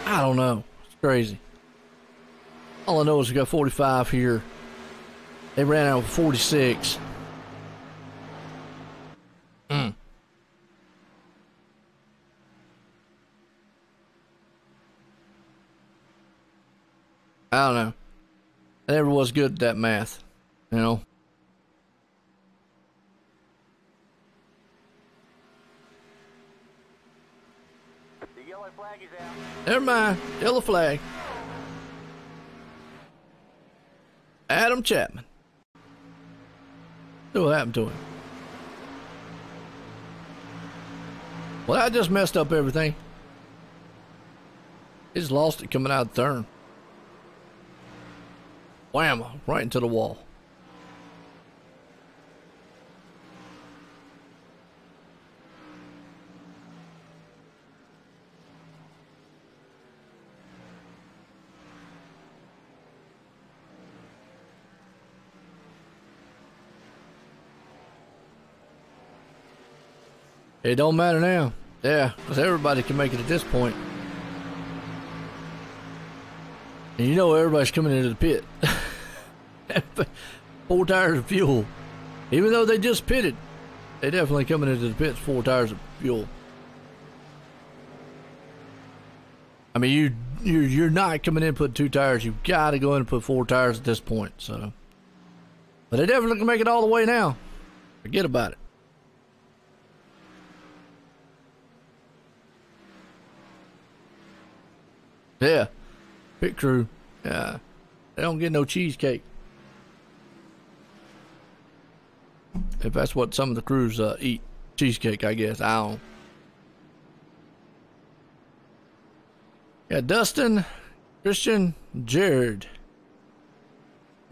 I don't know. It's crazy. All I know is we got 45 here. They ran out with 46. I don't know. I never was good at that math, you know. The yellow flag is out. Never mind. Yellow flag. Adam Chapman. See what happened to him. Well, I just messed up everything. He just lost it coming out of the turn. Wham! Right into the wall. It don't matter now. Yeah, because everybody can make it at this point. And you know everybody's coming into the pit. 4 tires of fuel. Even though they just pitted, they definitely coming into the pits 4 tires of fuel. I mean, you're not coming in and putting 2 tires. You've got to go in and put 4 tires at this point. So, but they definitely can make it all the way now. Forget about it. Yeah, pit crew. Yeah, they don't get no cheesecake. If that's what some of the crews eat, cheesecake, I guess. I don't. Yeah, Dustin, Christian, Jared,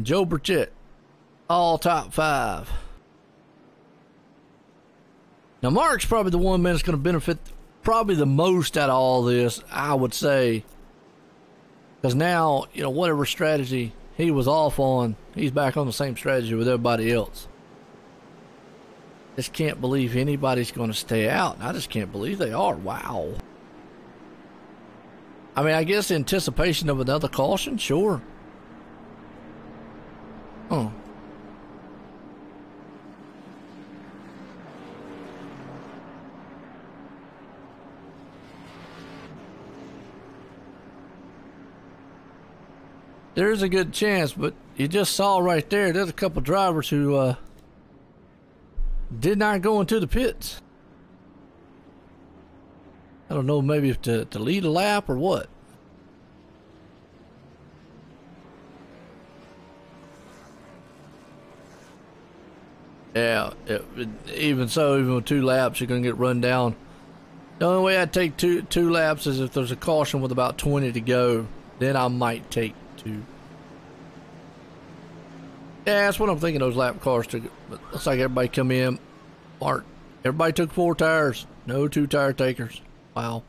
Joe Burchett, all top 5. Now, Mark's probably the one man that's going to benefit probably the most out of all this, I would say. Because now, you know, whatever strategy he was off on, he's back on the same strategy with everybody else. Just can't believe anybody's going to stay out. I just can't believe they are. Wow. I mean, I guess anticipation of another caution, sure. Oh. There's a good chance, but you just saw right there, there's a couple drivers who did not go into the pits. I don't know, maybe if to lead a lap or what. Yeah, even so, even with 2 laps, you're going to get run down. The only way I'd take two laps is if there's a caution with about 20 to go. Then I might take 2. Yeah, that's what I'm thinking those lap cars took. But looks like everybody come in. Mark, everybody took 4 tires. No 2 tire takers. Wow.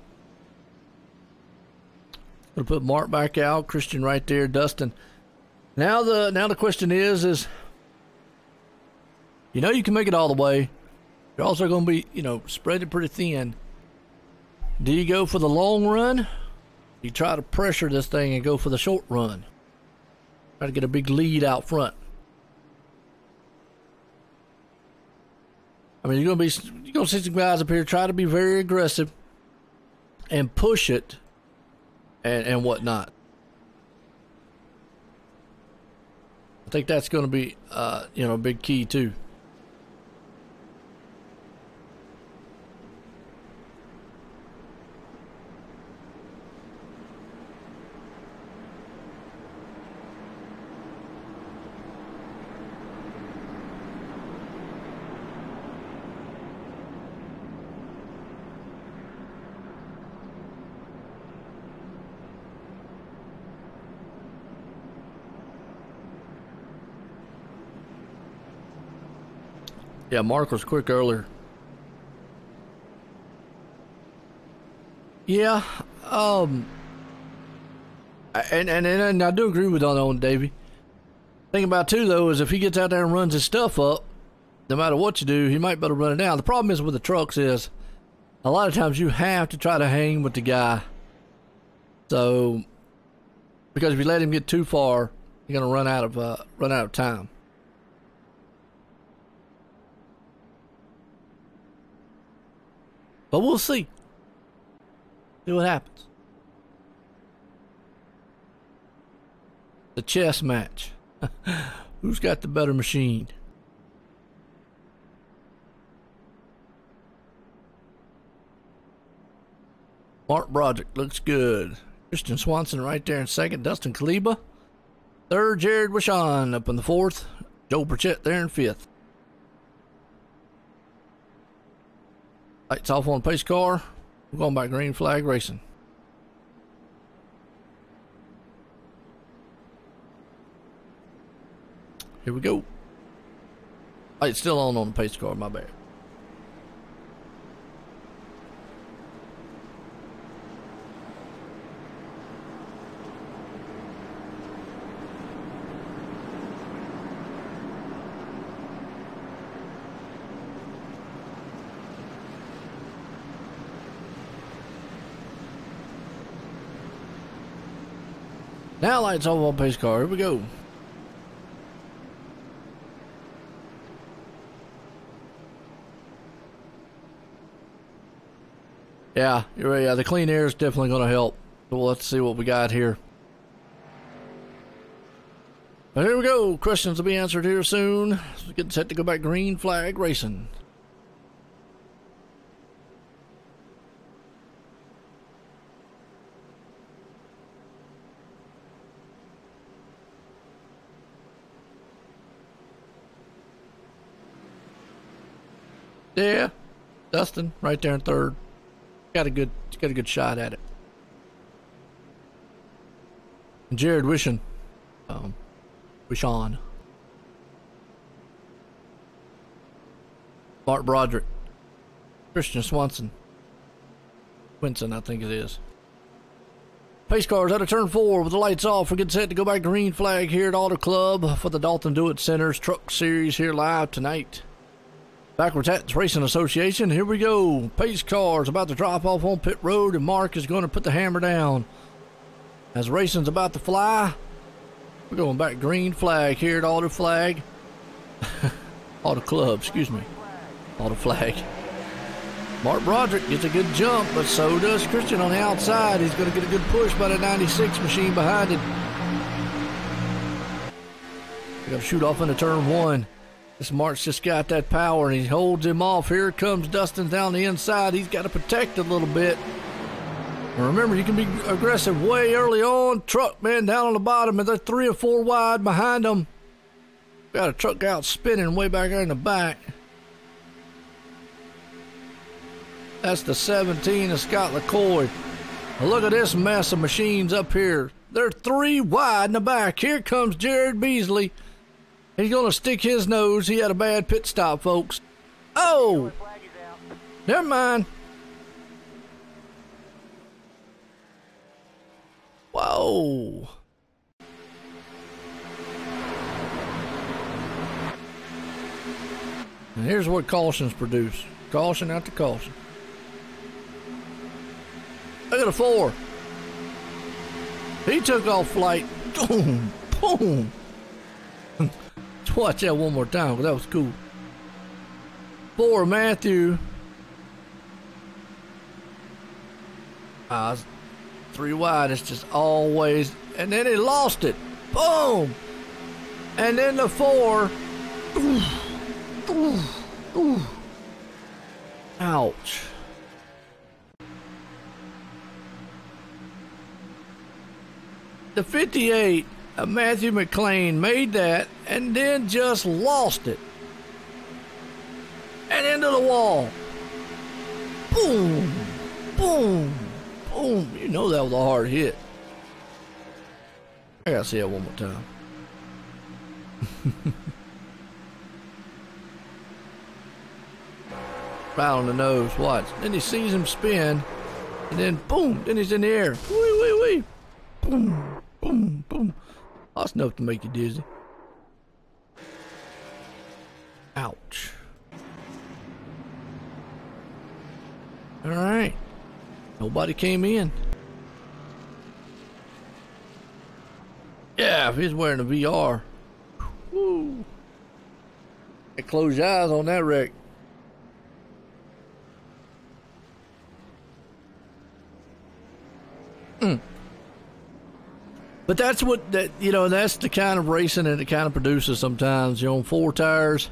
Gonna put Mark back out. Christian right there. Dustin. Now the question is you know you can make it all the way. You're also going to be, you know, spread it pretty thin. Do you go for the long run? You try to pressure this thing and go for the short run. Try to get a big lead out front. I mean, you're going to see some guys up here try to be very aggressive and push it and whatnot. I think that's going to be, you know, a big key too. Yeah, Mark was quick earlier. Yeah, and I do agree with on Davey. Thing about too though is if he gets out there and runs his stuff up, no matter what you do, he might better run it down. The problem is with the trucks is a lot of times you have to try to hang with the guy. So because if you let him get too far, you're gonna run out of time. But we'll see. See what happens. The chess match. Who's got the better machine? Mark Broderick looks good. Christian Swanson right there in second. Dustin Kaliba. Third, Jared Wishon up in the 4th. Joe Burchett there in 5th. Lights off on pace car. We're going by green flag racing. Here we go. Lights still on the pace car, my bad. Now lights off on pace car. Here we go. Yeah, you're right. Yeah, the clean air is definitely going to help. So let's see what we got here. But here we go. Questions will be answered here soon. So we're getting set to go back green flag racing. Yeah, Dustin right there in 3rd. Got a good shot at it. And Jared Wishon. Wishon. Mark Broderick. Christian Swanson. Quinson, I think it is. Pace cars out of turn 4 with the lights off. We're getting set to go back green flag here at Auto Club for the Dalton Do It Center's Truck Series here live tonight. Backwards Hats Racing Association, here we go. Pace cars about to drop off on pit road, and Mark is going to put the hammer down. As racing's about to fly, we're going back green flag here at Auto Flag. Auto Club, excuse me. Auto Flag. Mark Broderick gets a good jump, but so does Christian on the outside. He's going to get a good push by the 96 machine behind him. We're going to shoot off into turn 1. This Mark's just got that power, and he holds him off. Here comes Dustin down the inside. He's got to protect a little bit. And remember, you can be aggressive way early on. Truck, man, down on the bottom, and they're 3 or 4 wide behind them. Got a truck out spinning way back there in the back. That's the 17 of Scott LaCoy. Now look at this mess of machines up here. They're 3 wide in the back. Here comes Jared Beasley. He's going to stick his nose. He had a bad pit stop, folks. Oh! Never mind. Whoa. And here's what cautions produce. Caution after caution. Look at a 4. He took off flight. Boom. Boom. Let's watch that one more time, because that was cool. 4, Matthew. 3 wide. It's just always. And then he lost it. Boom. And then the 4. Ouch. The 58 of Matthew McLean made that and then just lost it. And into the wall. Boom. Boom. Boom. You know that was a hard hit. I gotta see that one more time. Right on the nose. Watch. Then he sees him spin. And then boom. Then he's in the air. Wee, wee, wee. Boom. Boom, boom. That's enough to make you dizzy. Ouch. All right. Nobody came in. Yeah, if he's wearing a VR. Woo. Hey, close your eyes on that wreck. But that's what that that's the kind of racing and it kind of produces sometimes. On 4 tires.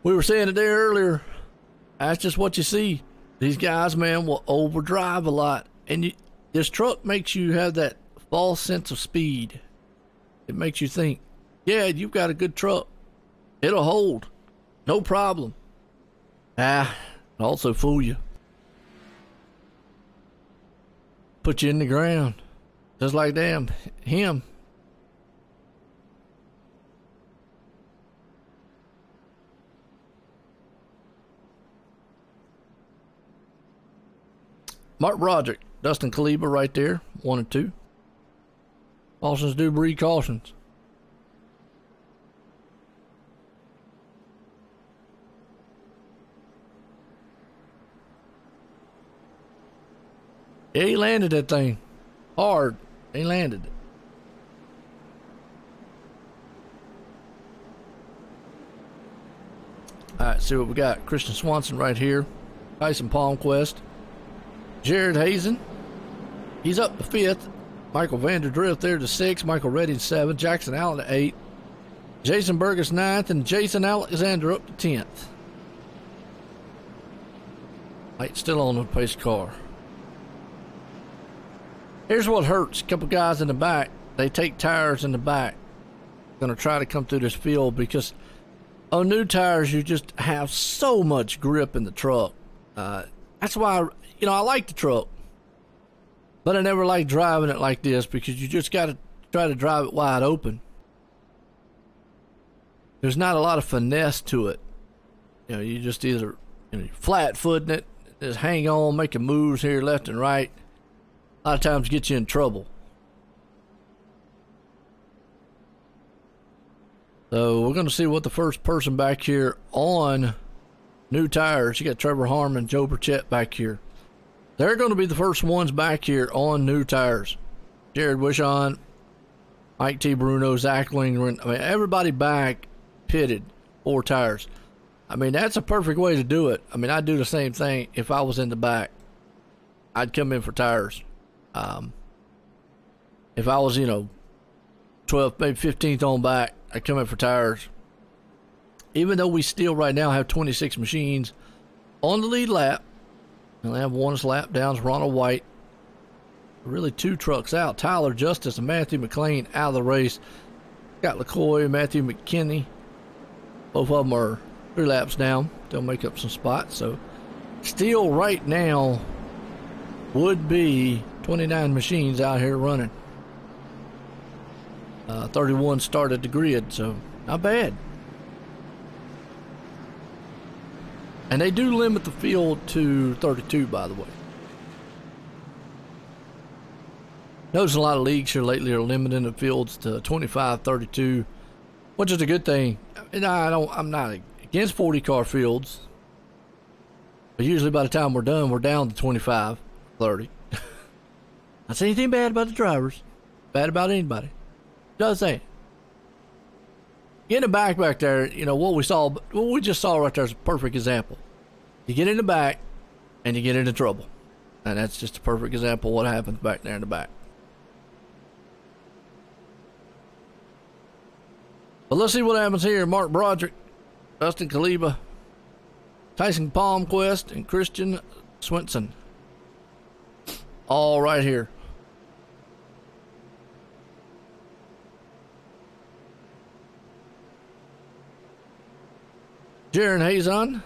We were saying it there earlier. That's just what you see. These guys, man, will overdrive a lot, and this truck makes you have that false sense of speed. It makes you think, yeah, you've got a good truck. It'll hold, no problem. It'll also fool you. Put you in the ground. Just like him. Mark Broderick, Dustin Kaliba right there, 1 and 2. Cautions do breed cautions. Yeah, he landed that thing hard. He landed it. All right, see what we got. Christian Swanson right here. Tyson Palmquist. Jared Hazen. He's up to 5th. Michael Vanderdrift there to 6th. Michael Redding 7th. Jackson Allen to 8th. Jason Burgess 9th. And Jason Alexander up to 10th. Light still on the pace car. Here's what hurts. A couple guys in the back. They take tires in the back. Going to try to come through this field because on new tires, you just have so much grip in the truck. That's why, I like the truck. But I never like driving it like this because you just got to try to drive it wide open. There's not a lot of finesse to it. You just either flat-footing it, just hang on, making moves here left and right, a lot of times get you in trouble. So we're going to see what the first person back here on new tires. You got Trevor Harmon, Joe Burchett back here. They're going to be the first ones back here on new tires. Jared Wishon, Mike T. Bruno, Zach Lindgren. I mean, everybody back pitted 4 tires. I mean, that's a perfect way to do it. I mean, I'd do the same thing if I was in the back. I'd come in for tires. If I was, 12th, maybe 15th on back, I'd come in for tires. Even though we still right now have 26 machines on the lead lap, and they have one lap down is Ronald White. Really 2 trucks out. Tyler Justice and Matthew McLean out of the race. Got LaCoy, Matthew McKinney. Both of them are 3 laps down. They'll make up some spots. So still right now would be 29 machines out here running. 31 started the grid, so not bad. And they do limit the field to 32, by the way. Notice a lot of leagues here lately are limiting the fields to 25, 32, which is a good thing. And I'm not against 40-car fields, but usually by the time we're done, we're down to 25, 30. Not saying anything bad about the drivers, bad about anybody. Just saying. In the back there, what we just saw right there is a perfect example. You get in the back, and you get into trouble. And that's just a perfect example of what happens back there in the back. But let's see what happens here. Mark Broderick, Dustin Kaliba, Tyson Palmquist, and Christian Swinson. All right here. Jaron Hazon.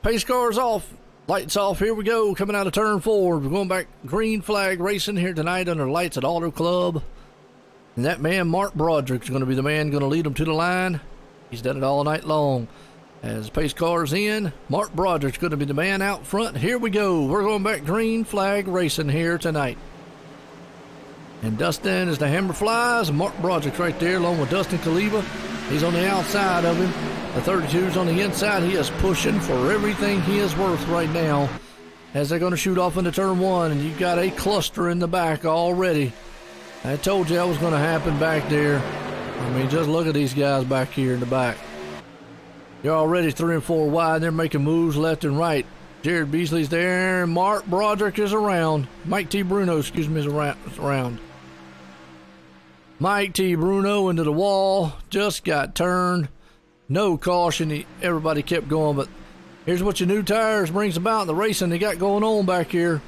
Pace cars off. Lights off. Here we go. Coming out of turn 4. We're going back green flag racing here tonight under lights at Auto Club. And that man, Mark Broderick, is going to be the man going to lead them to the line. He's done it all night long. As pace cars in, Mark Broderick's going to be the man out front. Here we go. We're going back green flag racing here tonight. And Dustin is the hammer flies. And Mark Broderick's right there along with Dustin Kaliba. He's on the outside of him. The 32's on the inside. He is pushing for everything he is worth right now as they're going to shoot off into turn 1. And you've got a cluster in the back already. I told you that was going to happen back there. I mean, just look at these guys back here in the back. They're already 3 and 4 wide. They're making moves left and right. Jared Beasley's there. Mark Broderick is around. Mike T. Bruno, is around. Mike T. Bruno into the wall. Just got turned. No caution. Everybody kept going, but here's what your new tires brings about. The racing they got going on back here.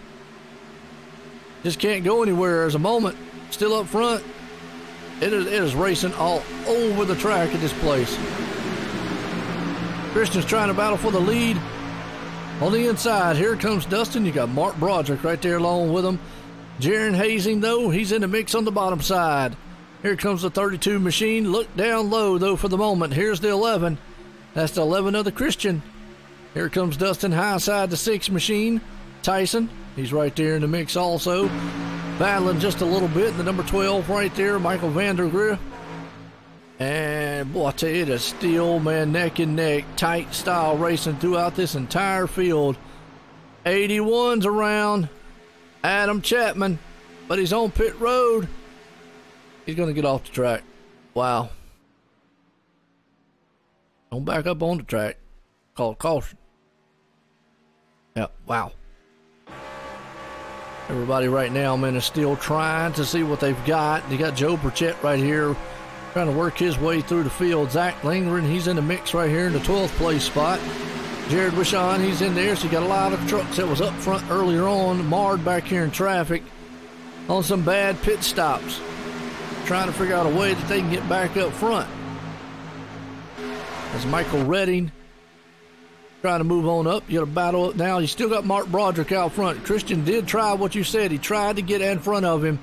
Just can't go anywhere. There's a moment. Still up front. It is racing all over the track at this place. Christian's trying to battle for the lead. On the inside, here comes Dustin. You got Mark Broderick right there along with him. Jaron Hazing, though, he's in the mix on the bottom side. Here comes the 32 machine. Look down low, though, for the moment. Here's the 11. That's the 11 of the Christian. Here comes Dustin high side the 6 machine. Tyson, he's right there in the mix also. Battling just a little bit. The number 12 right there, Michael Vandergriff. And, boy, I tell you, it is still, man, neck and neck, tight style racing throughout this entire field. 81's around. Adam Chapman, but he's on pit road. He's going to get off the track. Wow. Don't back up on the track. Call caution. Yeah, wow. Everybody right now, man, is still trying to see what they've got. You got Joe Burchett right here trying to work his way through the field. Zach Lindgren, he's in the mix right here in the 12th place spot. Jared Wishon, he's in there. So you got a lot of trucks that was up front earlier on, marred back here in traffic on some bad pit stops. Trying to figure out a way that they can get back up front. As Michael Redding trying to move on up. You got a battle up now. You still got Mark Broderick out front. Christian did try what you said. He tried to get in front of him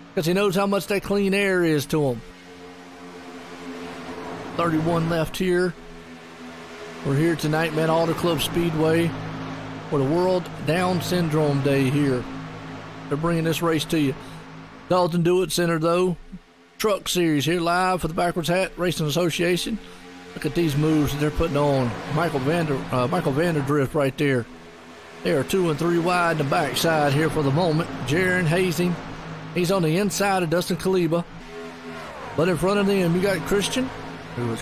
because he knows how much that clean air is to him. 31 left here. We're here tonight, man, Auto Club Speedway for the World Down Syndrome Day here. They're bringing this race to you. Dalton Do It Center, though. Truck Series here live for the Backwards Hat Racing Association. Look at these moves that they're putting on. Michael Vanderdrift right there. They are 2 and 3 wide in the backside here for the moment. Jaron Hazing, he's on the inside of Dustin Kaliba. But in front of them, you got Christian,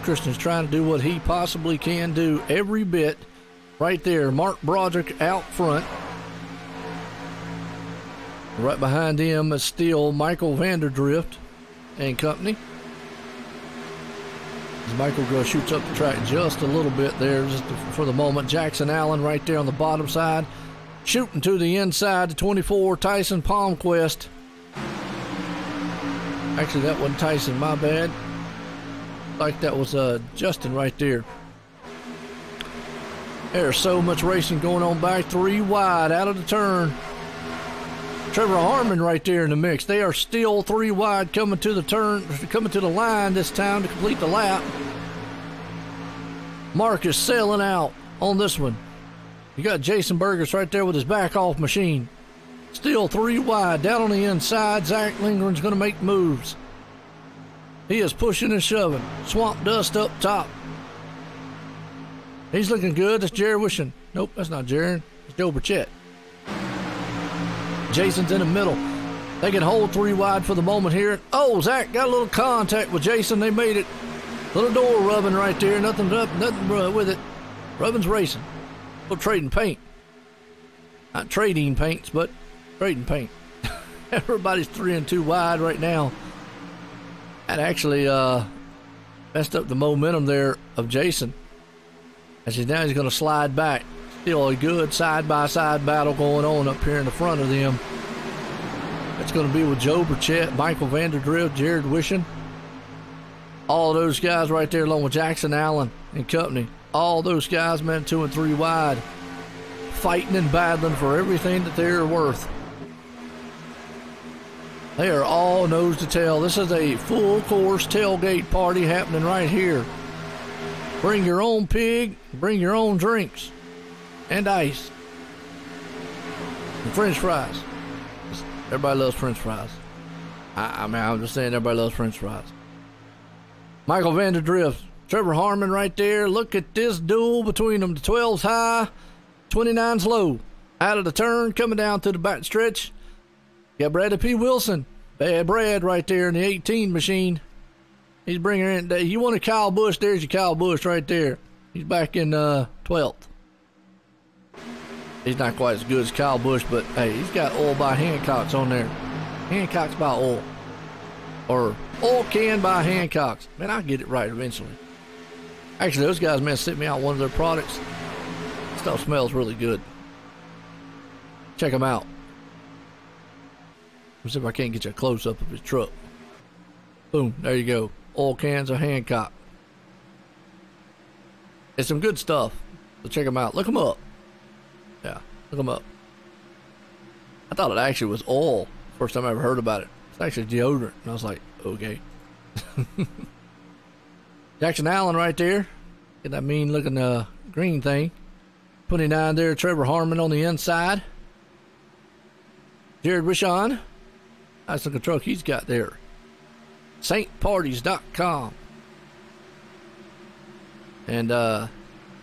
Christian's trying to do what he possibly can do every bit. Right there, Mark Broderick out front. Right behind him is still Michael Vanderdrift and company. As Michael shoots up the track just a little bit there just for the moment. Jackson Allen right there on the bottom side. Shooting to the inside, the 24, Tyson Palmquist. Actually, that wasn't Tyson, my bad. Like that was Justin right there. There's so much racing going on back 3 wide out of the turn. Trevor Harmon right there in the mix. They are still 3 wide coming to the turn, coming to the line this time to complete the lap. Mark is sailing out on this one. You got Jason Burgess right there with his back off machine. Still 3 wide down on the inside. Zach Lindgren's going to make moves. He is pushing and shoving. Swamp Dust up top. He's looking good. That's Jared Wishing. Nope, that's not Jared. It's Joe Burchett. Jason's in the middle. They can hold 3 wide for the moment here. Oh, Zach got a little contact with Jason. They made it. Little door rubbing right there. Nothing with it. Rubbing's racing. Little trading paint. Not trading paints, but trading paint. Everybody's 3 and 2 wide right now. That actually messed up the momentum there of Jason. As he's going to slide back. Still a good side-by-side battle going on up here in the front of them. It's going to be with Joe Burchett, Michael Vanderdrift, Jared Wishing. All those guys right there along with Jackson Allen and company. All those guys, man, 2 and 3 wide. Fighting and battling for everything that they're worth. They are all nose to tail. This is a full course tailgate party happening right here. Bring your own pig, bring your own drinks. And ice. And French fries. Everybody loves French fries. I mean, I'm just saying everybody loves French fries. Michael Vanderdrift, Trevor Harmon right there. Look at this duel between them. The 12's high, 29's low. Out of the turn, coming down to the back stretch. Got Bradley P. Wilson. Bad Brad right there in the 18 machine. He's bringing in. You want a Kyle Busch, there's your Kyle Busch right there. He's back in 12th. He's not quite as good as Kyle Busch, but hey, he's got oil by Hancock's on there. Hancock's by oil. Or oil can by Hancock's. Man, I'll get it right eventually. Actually, those guys, man, sent me out one of their products. Stuff smells really good. Check them out. Let's see if I can't get you a close-up of his truck. Boom, there you go. Oil cans of Hancock. It's some good stuff. So check them out. Look them up. Yeah, look them up. I thought it actually was oil. First time I ever heard about it. It's actually deodorant. And I was like, okay. Jackson Allen right there. Get that mean looking green thing. 29 there, Trevor Harmon on the inside. Jared Wishon. Nice looking truck he's got there. SaintParties.com. And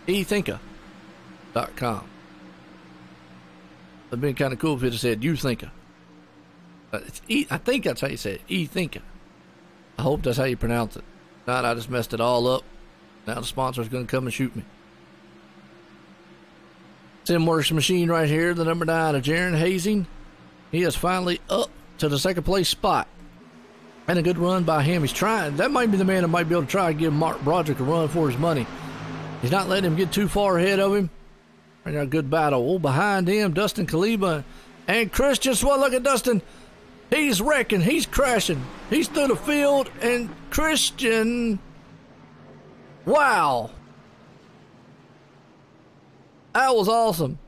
eThinker.com. It'd been kind of cool if it had said You Thinker. But it's I think that's how you say it. eThinker. I hope that's how you pronounce it. If not, I just messed it all up. Now the sponsor's going to come and shoot me. Simworks machine right here, the number 9 of Jaron Hazing. He is finally up to the second place spot. And a good run by him. He's trying. That might be the man that might be able to try and give Mark Broderick a run for his money. He's not letting him get too far ahead of him. Right now, good battle. Oh, behind him, Dustin Kaliba and Christian. Well, look at Dustin. He's wrecking. He's crashing. He's through the field. And Christian. Wow. That was awesome.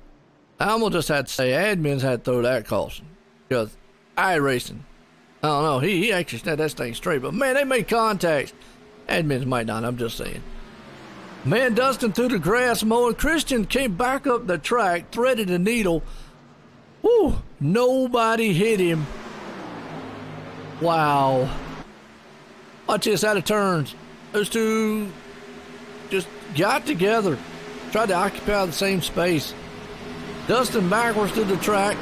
I'm going to just have to say, admins had to throw that caution. Because iRacing, I don't know, he actually set that thing straight. But, man, they made contacts. Admins might not, I'm just saying. Man, Dustin through the grass mowing. Christian came back up the track, threaded the needle. Woo! Nobody hit him. Wow. Watch this, out of turns. Those two just got together. Tried to occupy the same space. Dustin backwards through the track.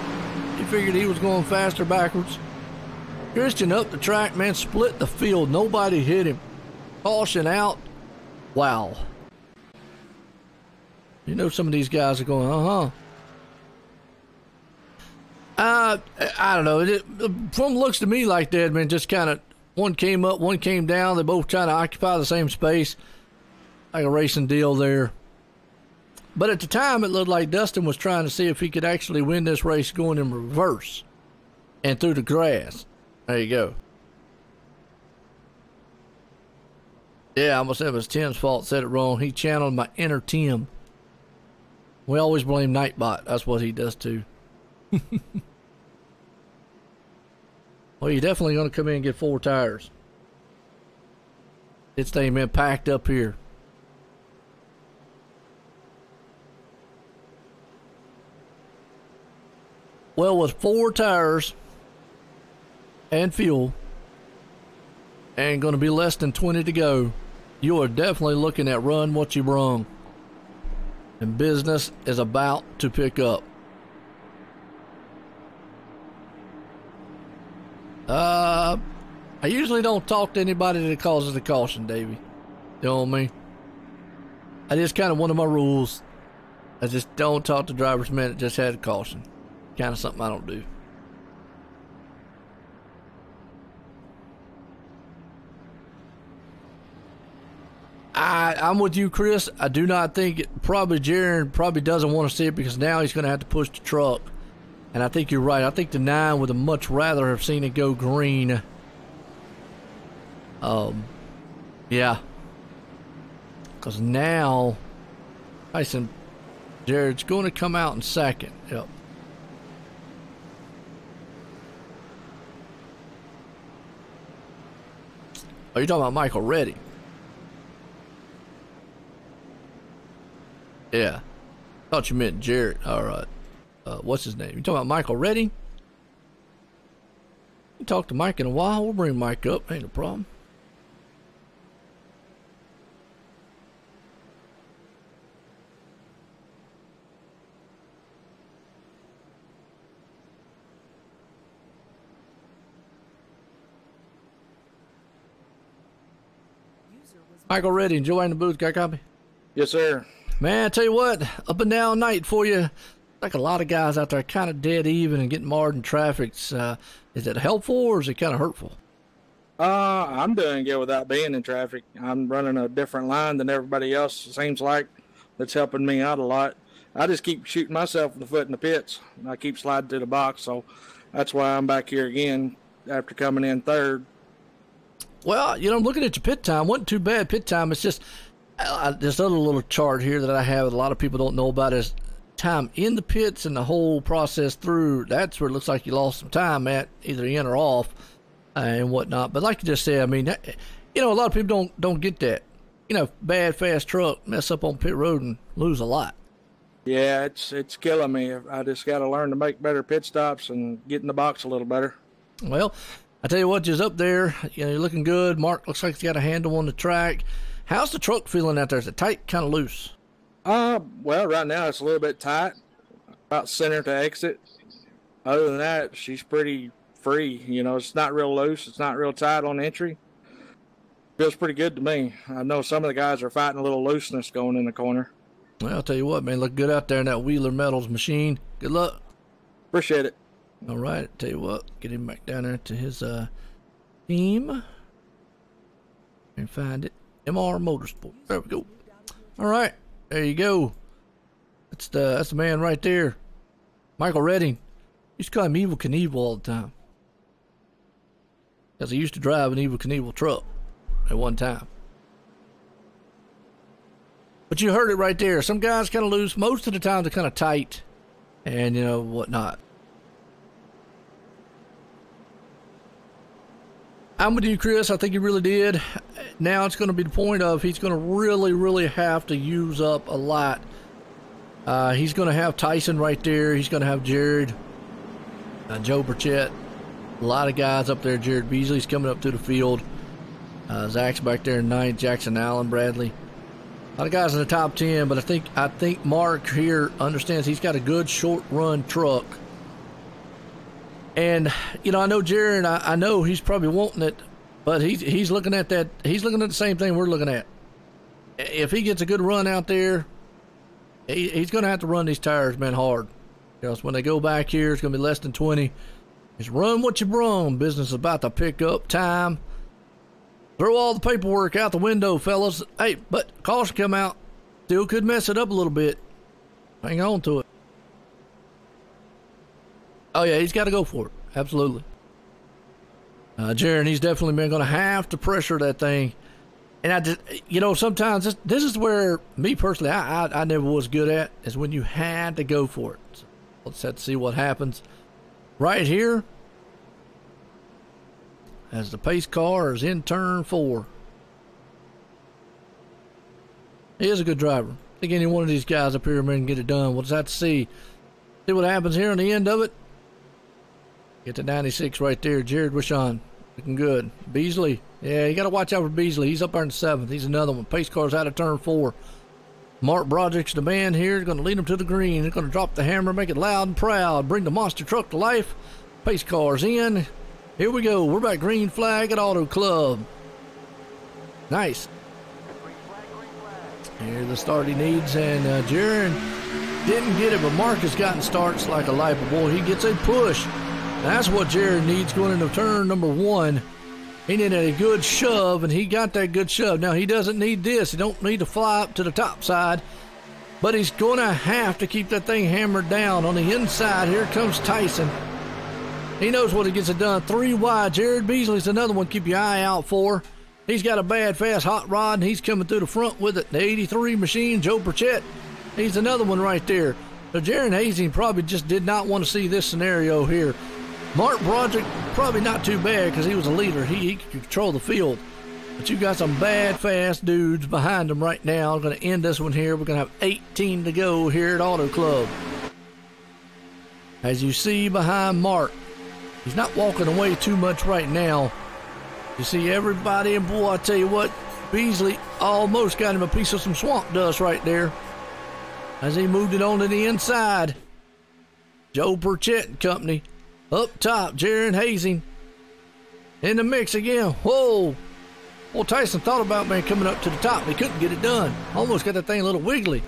He figured he was going faster backwards. Christian up the track, man, split the field. Nobody hit him. Caution out. Wow. You know some of these guys are going, I don't know. From looks to me like that, man, just kind of one came up, one came down. They both trying to occupy the same space. Like a racing deal there. But at the time, it looked like Dustin was trying to see if he could actually win this race going in reverse and through the grass. There you go. Yeah, I almost said it was Tim's fault. Said it wrong. He channeled my inner Tim. We always blame Nightbot. That's what he does too. Well, you're definitely going to come in and get 4 tires. It's thing been packed up here. Well, with 4 tires and fuel and going to be less than 20 to go, you are definitely looking at run what you brung. And business is about to pick up. I usually don't talk to anybody that causes a caution, Davey. You know what I mean? I just kind of one of my rules. I just don't talk to drivers, man, that just had a caution. Kind of something I don't do. I'm with you, Chris. I do not think Jaron probably doesn't want to see it because now he's going to have to push the truck. And I think you're right. I think the 9 would have much rather have seen it go green. Yeah. Because now Tyson Jared's going to come out in second. Yep. Are you talking about Michael Reddy? Yeah. Thought you meant Jared. All right. What's his name? You talking about Michael Reddy? You talk to Mike in a while. We'll bring Mike up. Ain't a problem. Michael Reddy, enjoying the booth. Got a copy? Yes, sir. Man, I tell you what, up and down night for you. Like a lot of guys out there kind of dead even and getting marred in traffic. Is it helpful or is it kind of hurtful? I'm doing good without being in traffic. I'm running a different line than everybody else, it seems like. That's helping me out a lot. I just keep shooting myself in the foot in the pits. I keep sliding to the box, so that's why I'm back here again after coming in third. Well, you know, I'm looking at your pit time. Wasn't too bad pit time. It's just this other little chart here that I have that a lot of people don't know about is time in the pits and the whole process through. That's where it looks like you lost some time at, either in or off and whatnot. But like you just said, I mean, you know, a lot of people don't get that. You know, bad, fast truck, mess up on pit road and lose a lot. Yeah, it's killing me. I just got to learn to make better pit stops and get in the box a little better. Well, I tell you what, just up there, you know, you're looking good. Mark looks like he's got a handle on the track. How's the truck feeling out there? Is it tight, kind of loose? Well, right now it's a little bit tight, about center to exit. Other than that, she's pretty free. You know, it's not real loose. It's not real tight on entry. Feels pretty good to me. I know some of the guys are fighting a little looseness going in the corner. Well, I'll tell you what, man, look good out there in that Wheeler Metals machine. Good luck. Appreciate it. All right, tell you what, get him back down there to his team and find it. MR Motorsport. There we go. All right, there you go. That's the man right there, Michael Redding. Used to call him Evil Knievel all the time because he used to drive an Evil Knievel truck at one time. But you heard it right there. Some guys kind of loose. Most of the time they're kind of tight, and you know whatnot. I'm with you, Chris. I think he really did. Now it's going to be the point of he's going to really, really have to use up a lot. He's going to have Tyson right there. He's going to have Jared, Joe Burchett, a lot of guys up there. Jared Beasley's coming up to the field. Zach's back there in ninth. Jackson Allen, Bradley. A lot of guys in the top 10, but I think Mark here understands he's got a good short run truck. And, you know, I know Jared, I know he's probably wanting it, but he's looking at that. He's looking at the same thing we're looking at. If he gets a good run out there, he's going to have to run these tires, man, hard. Because when they go back here, it's going to be less than 20. Just run what you brung. Business is about to pick up time. Throw all the paperwork out the window, fellas. Hey, but caution come out. Still could mess it up a little bit. Hang on to it. Oh, yeah, he's got to go for it. Absolutely. Jaron, he's definitely been going to have to pressure that thing. And I just, you know, sometimes this is where, me personally, I never was good at, is when you had to go for it. So let's have to see what happens. Right here, as the pace car is in turn 4. He is a good driver. I think any one of these guys up here can get it done. We'll just have to see what happens here on the end of it. Get to 96 right there. Jared Wishon looking good. Beasley, yeah, you got to watch out for Beasley. He's up there in 7th. He's another one. Pace car's out of turn 4. Mark Broderick's the man here. He's going to lead him to the green. He's going to drop the hammer, make it loud and proud, bring the monster truck to life. Pace car's in. Here we go. We're back green flag at Auto Club. Nice. Here the start he needs, and Jaron didn't get it, but Mark has gotten starts like a light boy. He gets a push. That's what Jaron needs going into turn number 1. He needed a good shove, and he got that good shove. Now, he doesn't need this. He don't need to fly up to the top side, but he's going to have to keep that thing hammered down. On the inside, here comes Tyson. He knows what he gets it done. 3 wide. Jared Beasley's another one. Keep your eye out for. He's got a bad, fast hot rod, and he's coming through the front with it. The 83 machine, Joe Burchett. He's another one right there. So Jaron Hazing probably just did not want to see this scenario here. Mark Broderick, probably not too bad because he was a leader. He could control the field. But you got some bad, fast dudes behind him right now. I'm going to end this one here. We're going to have 18 to go here at Auto Club. As you see behind Mark, he's not walking away too much right now. You see everybody, and boy, I tell you what, Beasley almost got him a piece of some swamp dust right there as he moved it on to the inside. Joe Burchett and company. Up top, Jaron Hazing in the mix again. Whoa. Well, Tyson thought about, man, coming up to the top. He couldn't get it done. Almost got that thing a little wiggly.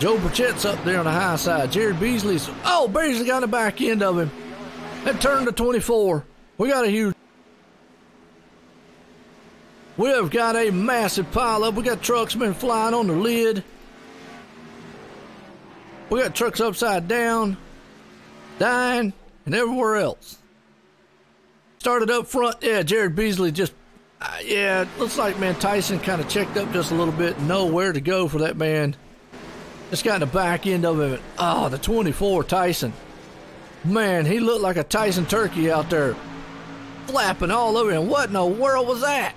Joe Burchett's up there on the high side. Jared Beasley's, Beasley got the back end of him. That turned to 24. We got a massive pile up. We got trucks been flying on the lid. We got trucks upside down, dying, and everywhere else. Started up front. Yeah, Jared Beasley just, looks like, man, Tyson kind of checked up just a little bit. Know where to go for that man. Just got in the back end of him. The 24 Tyson. Man, he looked like a Tyson turkey out there. Flapping all over him. What in the world was that?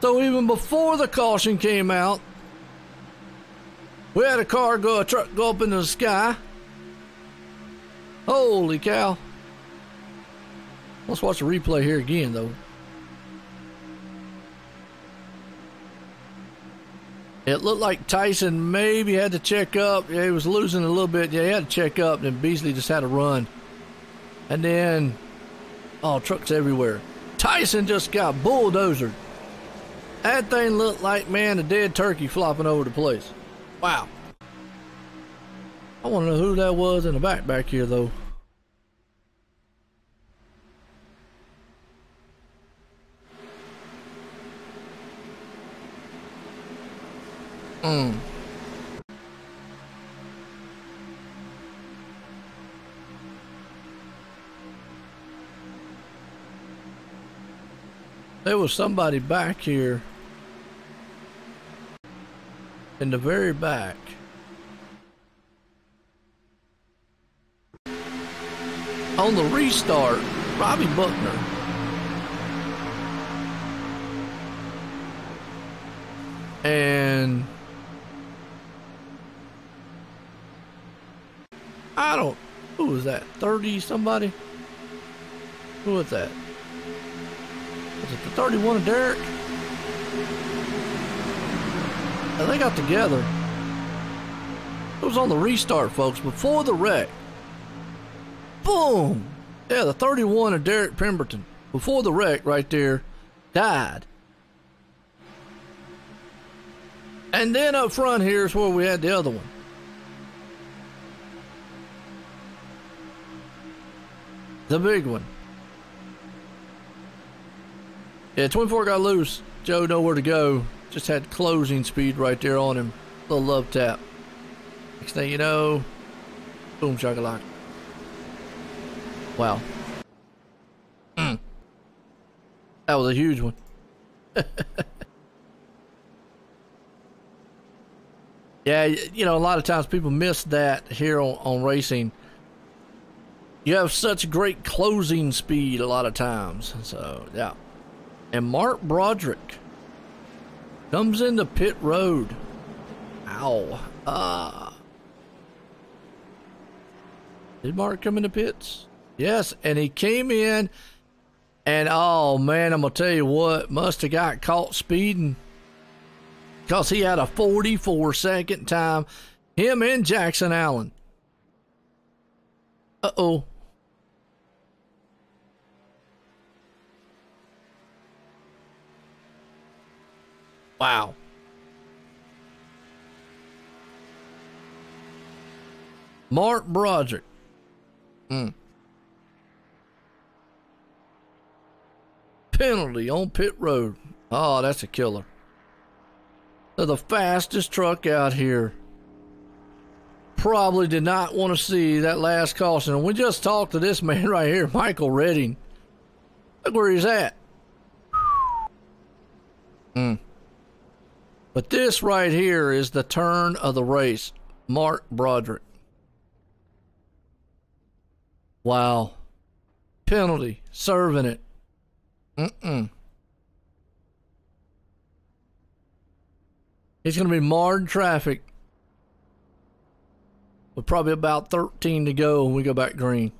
So even before the caution came out, we had a truck go up into the sky. Holy cow. Let's watch the replay here again, though. It looked like Tyson maybe had to check up. Yeah, he was losing a little bit. Yeah, he had to check up, and then Beasley just had to run. And then, trucks everywhere. Tyson just got bulldozered. That thing looked like, man, a dead turkey flopping over the place. Wow. I want to know who that was in the back here, though. There was somebody back here in the very back. On the restart, Robbie Buckner. And I don't, who was that? 30 somebody? Who was that? Was it the 31 of Derek? And they got together. It was on the restart, folks, before the wreck. Boom! Yeah, the 31 of Derek Pemberton, before the wreck right there, died. And then up front here's where we had the other one. The big one. Yeah, 24 got loose. Joe nowhere to go. Just had closing speed right there on him. Little love tap. Next thing you know, boom shakalaka. Wow. That was a huge one. Yeah, you know, a lot of times people miss that here on racing. You have such great closing speed a lot of times. So, yeah. And Mark Broderick comes into pit road. Ow. Did Mark come into pits? Yes, and he came in, and oh man, I'm going to tell you what, must have got caught speeding. Because he had a 44-second time. Him and Jackson Allen. Uh-oh. Wow. Mark Broderick. Penalty on pit road. Oh, that's a killer. They're the fastest truck out here. Probably did not want to see that last caution. And we just talked to this man right here, Michael Redding. Look where he's at. But this right here is the turn of the race. Mark Broderick. Wow. Penalty. Serving it. He's going to be marred in traffic with probably about 13 to go when we go back green.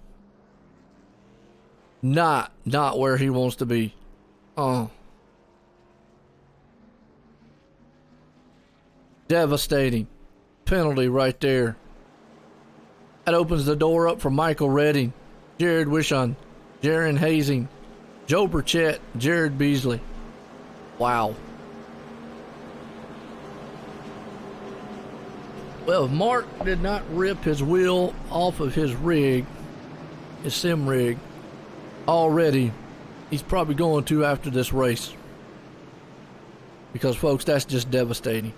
Not where he wants to be. Devastating. Penalty right there. That opens the door up for Michael Redding, Jared Wishon, Jaron Hazing, Joe Burchett, Jared Beasley. Wow. Well, if Mark did not rip his wheel off of his rig, his sim rig, already, he's probably going to after this race. Because, folks, that's just devastating.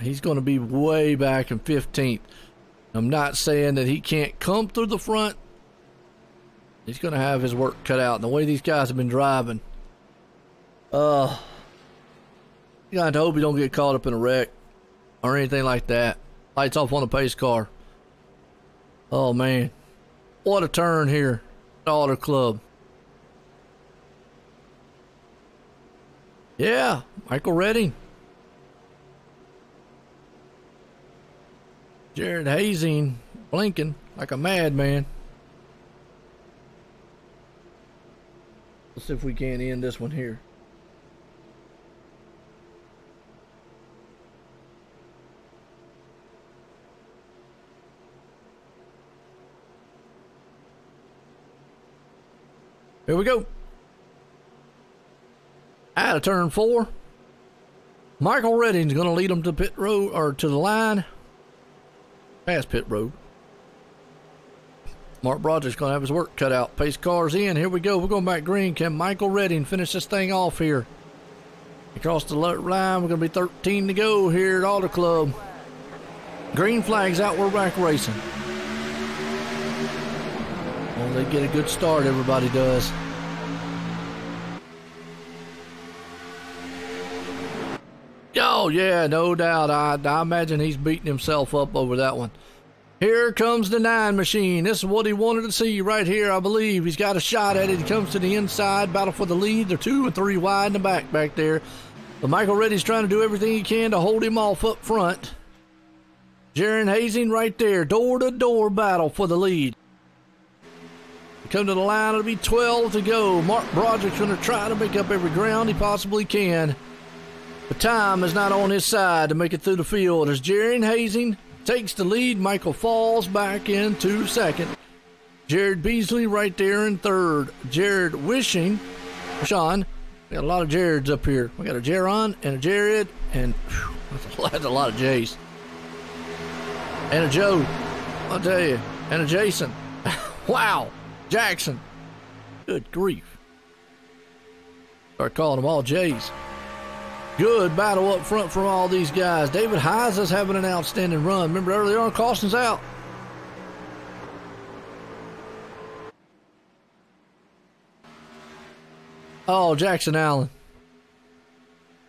He's going to be way back in 15th. I'm not saying that he can't come through the front. He's going to have his work cut out. And the way these guys have been driving, you got to hope he don't get caught up in a wreck or anything like that. Lights off on the pace car. Oh, man. What a turn here at Auto Club. Yeah, Michael Redding. Jared Hazing blinking like a madman. Let's see if we can end this one here. Here we go. Out of turn 4. Michael Redding's going to lead them to pit road or to the line. Past pit road. Mark Broderick's going to have his work cut out. Pace cars in. Here we go. We're going back green. Can Michael Redding finish this thing off here? Across the line. We're going to be 13 to go here at Auto Club. Green flags out. We're back racing. Well, they get a good start. Everybody does. Oh, yeah, no doubt. I imagine he's beating himself up over that one. Here comes the 9 machine. This is what he wanted to see right here, I believe. He's got a shot at it. He comes to the inside, battle for the lead. They're 2 and 3 wide in the back there. But Michael Reddy's trying to do everything he can to hold him off up front. Jaron Hazing right there, door-to-door battle for the lead. They come to the line, it'll be 12 to go. Mark Broderick's going to try to make up every ground he possibly can. But time is not on his side to make it through the field. As Jaron Hazing takes the lead, Michael falls back into second. Jared Beasley right there in third. Jared Wishing, Sean, we got a lot of Jareds up here. We got a Jaron and a Jared, and that's a lot of J's. And a Joe, I'll tell you, and a Jason. Wow, Jackson. Good grief. Start calling them all J's. Good battle up front from all these guys. David Heisa's having an outstanding run. Remember earlier on, Caustin's out. Oh, Jackson Allen.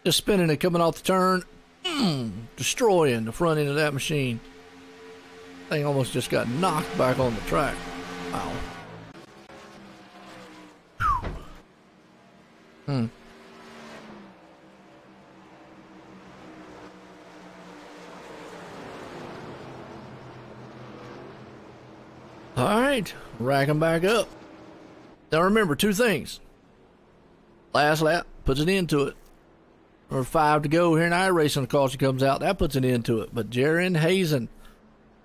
Just spinning it, coming off the turn. Destroying the front end of that machine. Thing almost just got knocked back on the track. Wow. All right, rack them back up. Now remember 2 things. Last lap puts an end to it. Or 5 to go here in iRacing. The caution comes out. That puts an end to it. But Jaron Hazen,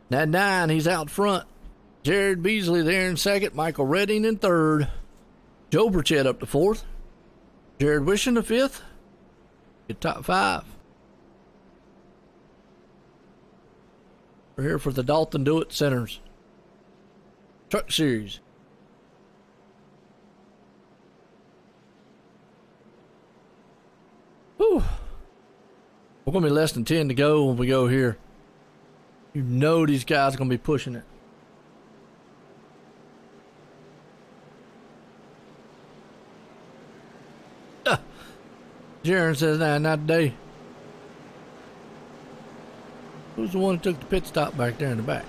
that 9, he's out front. Jared Beasley there in second. Michael Redding in third. Joe Burchett up to 4th. Jared Wishing the 5th. Get top 5. We're here for the Dalton Do It Centers Truck Series. Whew. We're going to be less than 10 to go when we go here. You know these guys are going to be pushing it. Jaron says, nah, not today. Who's the one who took the pit stop back there in the back?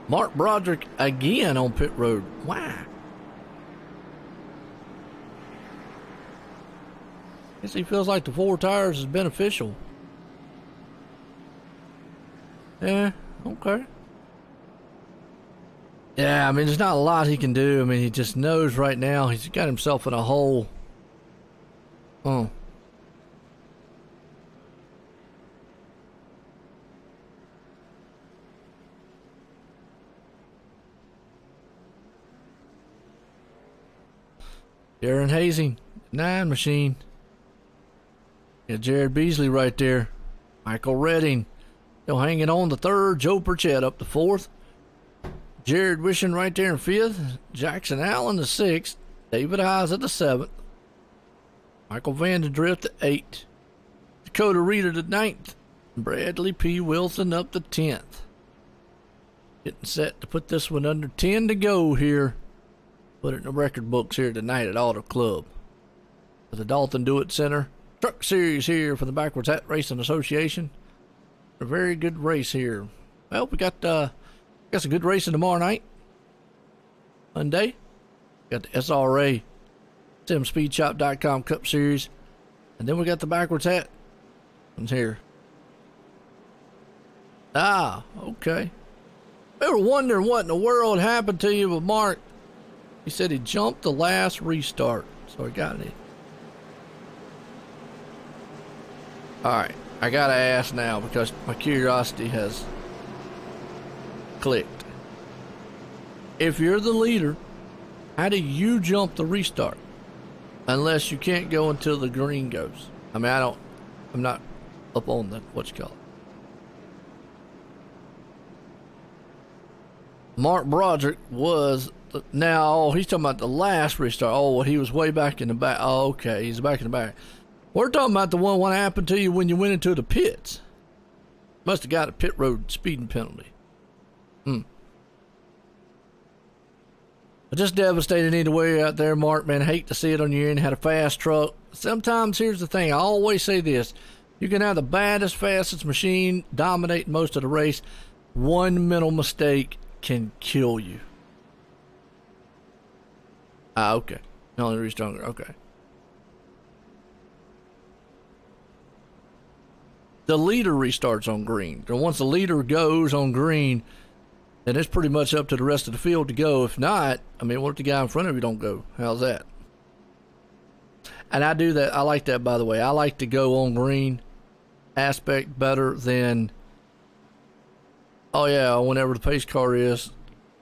Mark Broderick again on pit road. Wow. Guess he feels like the 4 tires is beneficial. Yeah, okay. Yeah, I mean, there's not a lot he can do. I mean, he just knows right now he's got himself in a hole. Oh. Jaron Hazing, 9 machine. Got Jared Beasley right there. Michael Redding. Still hanging on the 3rd. Joe Burchett up to 4th. Jared Wishing right there in 5th. Jackson Allen the 6th. David Heisa the 7th. Michael Vanderdrift the 8th. Dakota Reeder the 9th. Bradley P. Wilson up to 10th. Getting set to put this one under 10 to go here. Put it in the record books here tonight at Auto Club. For the Dalton Do It Center Truck Series here for the Backwards Hat Racing Association. A very good race here. Well, we got some good racing tomorrow night. Monday. Got the SRA SimSpeedShop.com Cup Series. And then we got the Backwards Hat ones here. Ah, okay. We were wondering what in the world happened to you with Mark. He said he jumped the last restart, so he got it. Alright, I gotta ask now because my curiosity has clicked. If you're the leader, how do you jump the restart? Unless you can't go until the green goes. I mean, I'm not up on the, what you call it. Mark Broderick was, now he's talking about the last restart. Oh, well, he was way back in the back. Oh, okay, he's back in the back. We're talking about the one what happened to you when you went into the pits. Must have got a pit road speeding penalty. Just devastated either way out there, Mark, man. Hate to see it on your end. Had a fast truck. Sometimes, here's the thing. I always say this. You can have the baddest, fastest machine dominate most of the race. One mental mistake can kill you. Ah, okay. Only reach stronger. Okay. The leader restarts on green. And once the leader goes on green, then it's pretty much up to the rest of the field to go. If not, I mean, what if the guy in front of you don't go? How's that? And I do that. I like that, by the way. I like to go on green aspect better than, oh yeah, whenever the pace car is,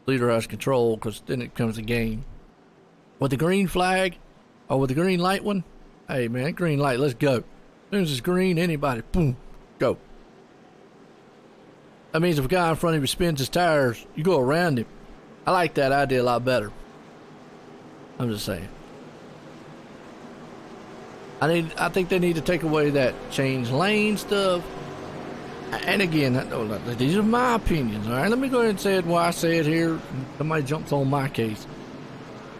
leader has control, because then it becomes a game. With the green flag, or with the green light one, hey man, green light, let's go. As soon as it's green, anybody, boom, go. That means if a guy in front of you spins his tires, you go around him. I like that idea a lot better. I'm just saying. I think they need to take away that change lane stuff. And again, these are my opinions, all right? Let me go ahead and say it why I say it here. Somebody jumps on my case.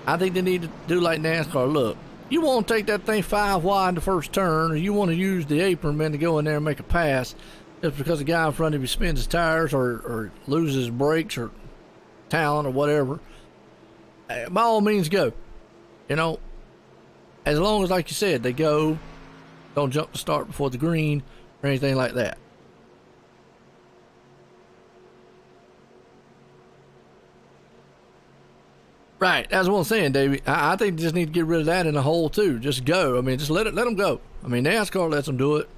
I think they need to do like NASCAR. Look, you want to take that thing 5 wide the first turn, or you want to use the apron man to go in there and make a pass, just because the guy in front of you spins his tires or loses brakes or talent or whatever, by all means go. You know, as long as, like you said, they go, don't jump the start before the green or anything like that. Right, that's what I'm saying, Davey. I think they just need to get rid of that in the hole too. Just go. I mean, just let them go. I mean, NASCAR lets them do it.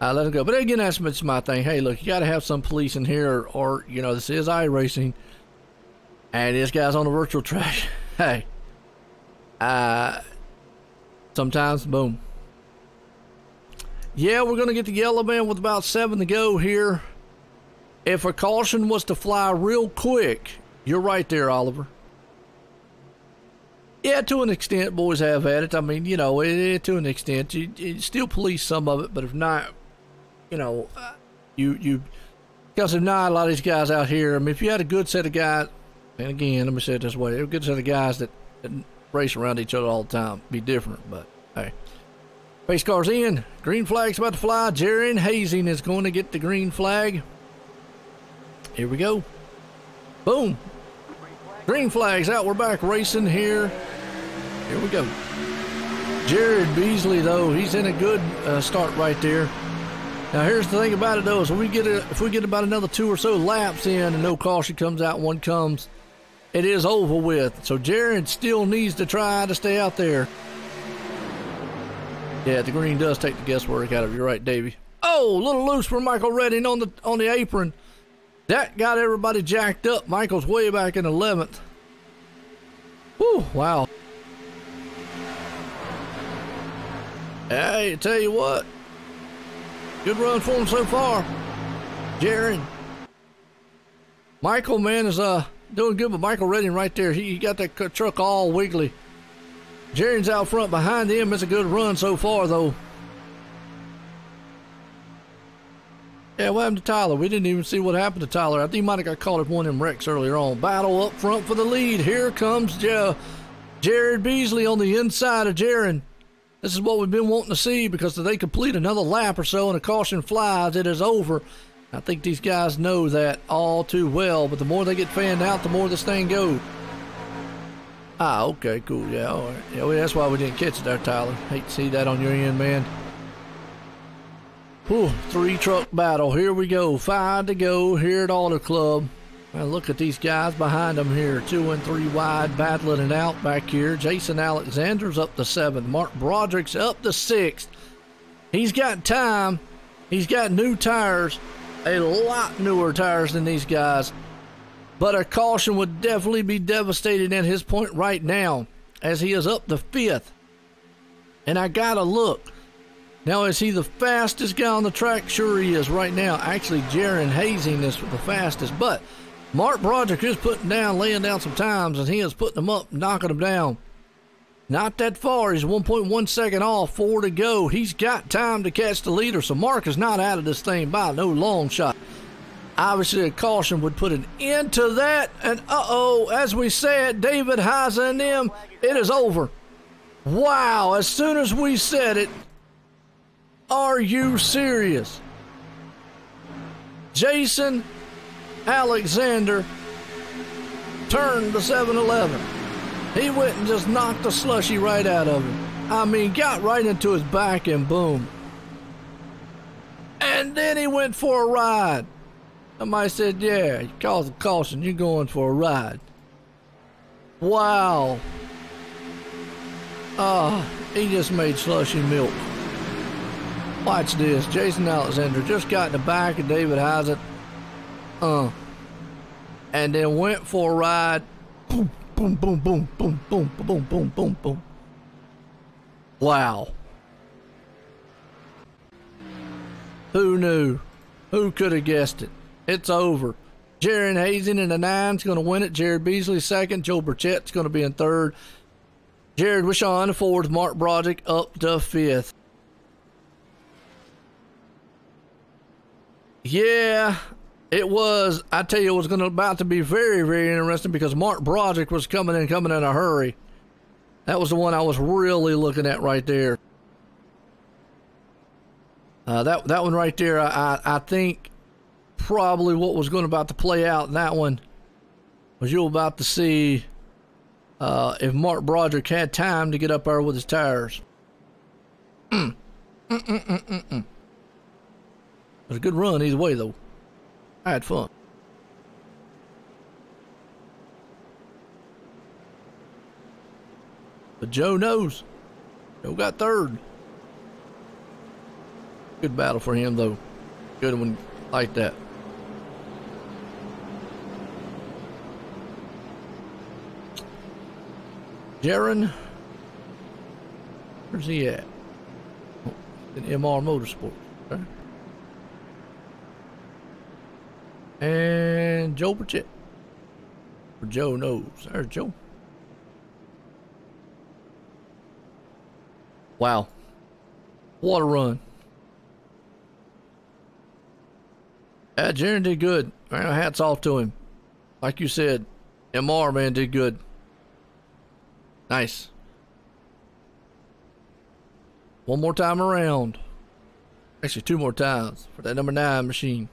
Let them go. But again, that's my thing. Hey, look, you got to have some police in here, or you know, this is iRacing, and this guy's on the virtual track. Hey, sometimes, boom. Yeah, we're gonna get the yellow man with about 7 to go here. If a caution was to fly real quick, you're right there, Oliver. Yeah, to an extent, boys have at it. I mean, you know, to an extent, you still police some of it, but if not, you know, because if not, a lot of these guys out here, I mean, if you had a good set of guys, and again, let me say it this way, a good set of guys that race around each other all the time, be different, but hey. Pace car's in, green flag's about to fly. Jaron Hazing is going to get the green flag. Here we go. Boom. Green flag's out, we're back racing here. Here we go. Jared Beasley, though, he's in a good start right there. Now, here's the thing about it, though, is if we get about another 2 or so laps in and no caution comes out, one comes, it is over with. So Jared still needs to try to stay out there. Yeah, the green does take the guesswork out of you, right, Davey? Oh, a little loose for Michael Redding on the apron. That got everybody jacked up. Michael's way back in 11th. Whew, wow. Hey, I tell you what. Good run for him so far. Jaron. Michael, man, is doing good, but Michael Redding right there. He got that truck all wiggly. Jaron's out front behind him. It's a good run so far, though. Yeah, what happened to Tyler? We didn't even see what happened to Tyler. I think he might have got caught at one of them wrecks earlier on. Battle up front for the lead. Here comes Jared Beasley on the inside of Jaron. This is what we've been wanting to see, because if they complete another lap or so and a caution flies, it is over. I think these guys know that all too well, but the more they get fanned out, the more this thing goes. Ah, okay, cool. Yeah, all right. Yeah, well, that's why we didn't catch it there, Tyler. Hate to see that on your end, man. Whew, 3-truck battle. Here we go. 5 to go here at Auto Club. Now look at these guys behind them here. 2 and 3 wide, battling it out back here. Jason Alexander's up to 7th. Mark Broderick's up to 6th. He's got time. He's got new tires. A lot newer tires than these guys. But a caution would definitely be devastating at his point right now, as he is up to 5th. And I gotta look. Now, is he the fastest guy on the track? Sure he is right now. Actually, Jaron Hazing is the fastest, but Mark Broderick is laying down some times, and he is putting them up, knocking them down. Not that far. He's 1.1 second off, 4 to go. He's got time to catch the leader, so Mark is not out of this thing by no long shot. Obviously, a caution would put an end to that. And uh-oh, as we said, David Heiser and them, it is over. Wow, as soon as we said it, are you serious? Jason Alexander turned the 7-Eleven. He went and just knocked the slushy right out of him. I mean, got right into his back and boom. And then he went for a ride. Somebody said, yeah, you caused a caution, you're going for a ride. Wow. He just made slushy milk. Watch this. Jason Alexander just got in the back of David Heiser. And then went for a ride. Boom, boom, boom, boom, boom, boom, boom, boom, boom, boom. Wow. Who knew? Who could have guessed it? It's over. Jaron Hazen in the 9's going to win it. Jared Beasley second. Joe Burchett's going to be in third. Jared Wishon fourth. Mark Broderick up to fifth. Yeah, it was. I tell you, it was about to be very, very interesting because Mark Broderick was coming in a hurry. That was the one I was really looking at right there. That one right there, I think probably what was going about to play out in that one was you're about to see if Mark Broderick had time to get up there with his tires. It was a good run either way, though. I had fun. But Joe knows. Joe got third. Good battle for him, though. Good one like that. Jaron. Where's he at? Oh, in MR Motorsports. Okay. And Joe Burchett. Or Joe knows. There's Joe. Wow. What a run. Jaron did good. Man, hats off to him. Like you said, MR, man, did good. Nice. One more time around. Actually, two more times for that number 9 machine.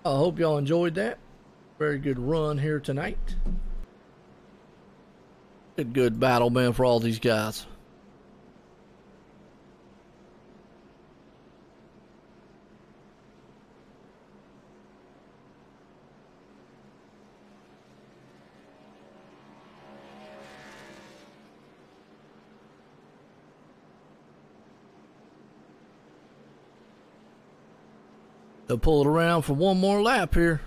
I hope y'all enjoyed that. Very good run here tonight. Good battle, man, for all these guys. They'll pull it around for one more lap here.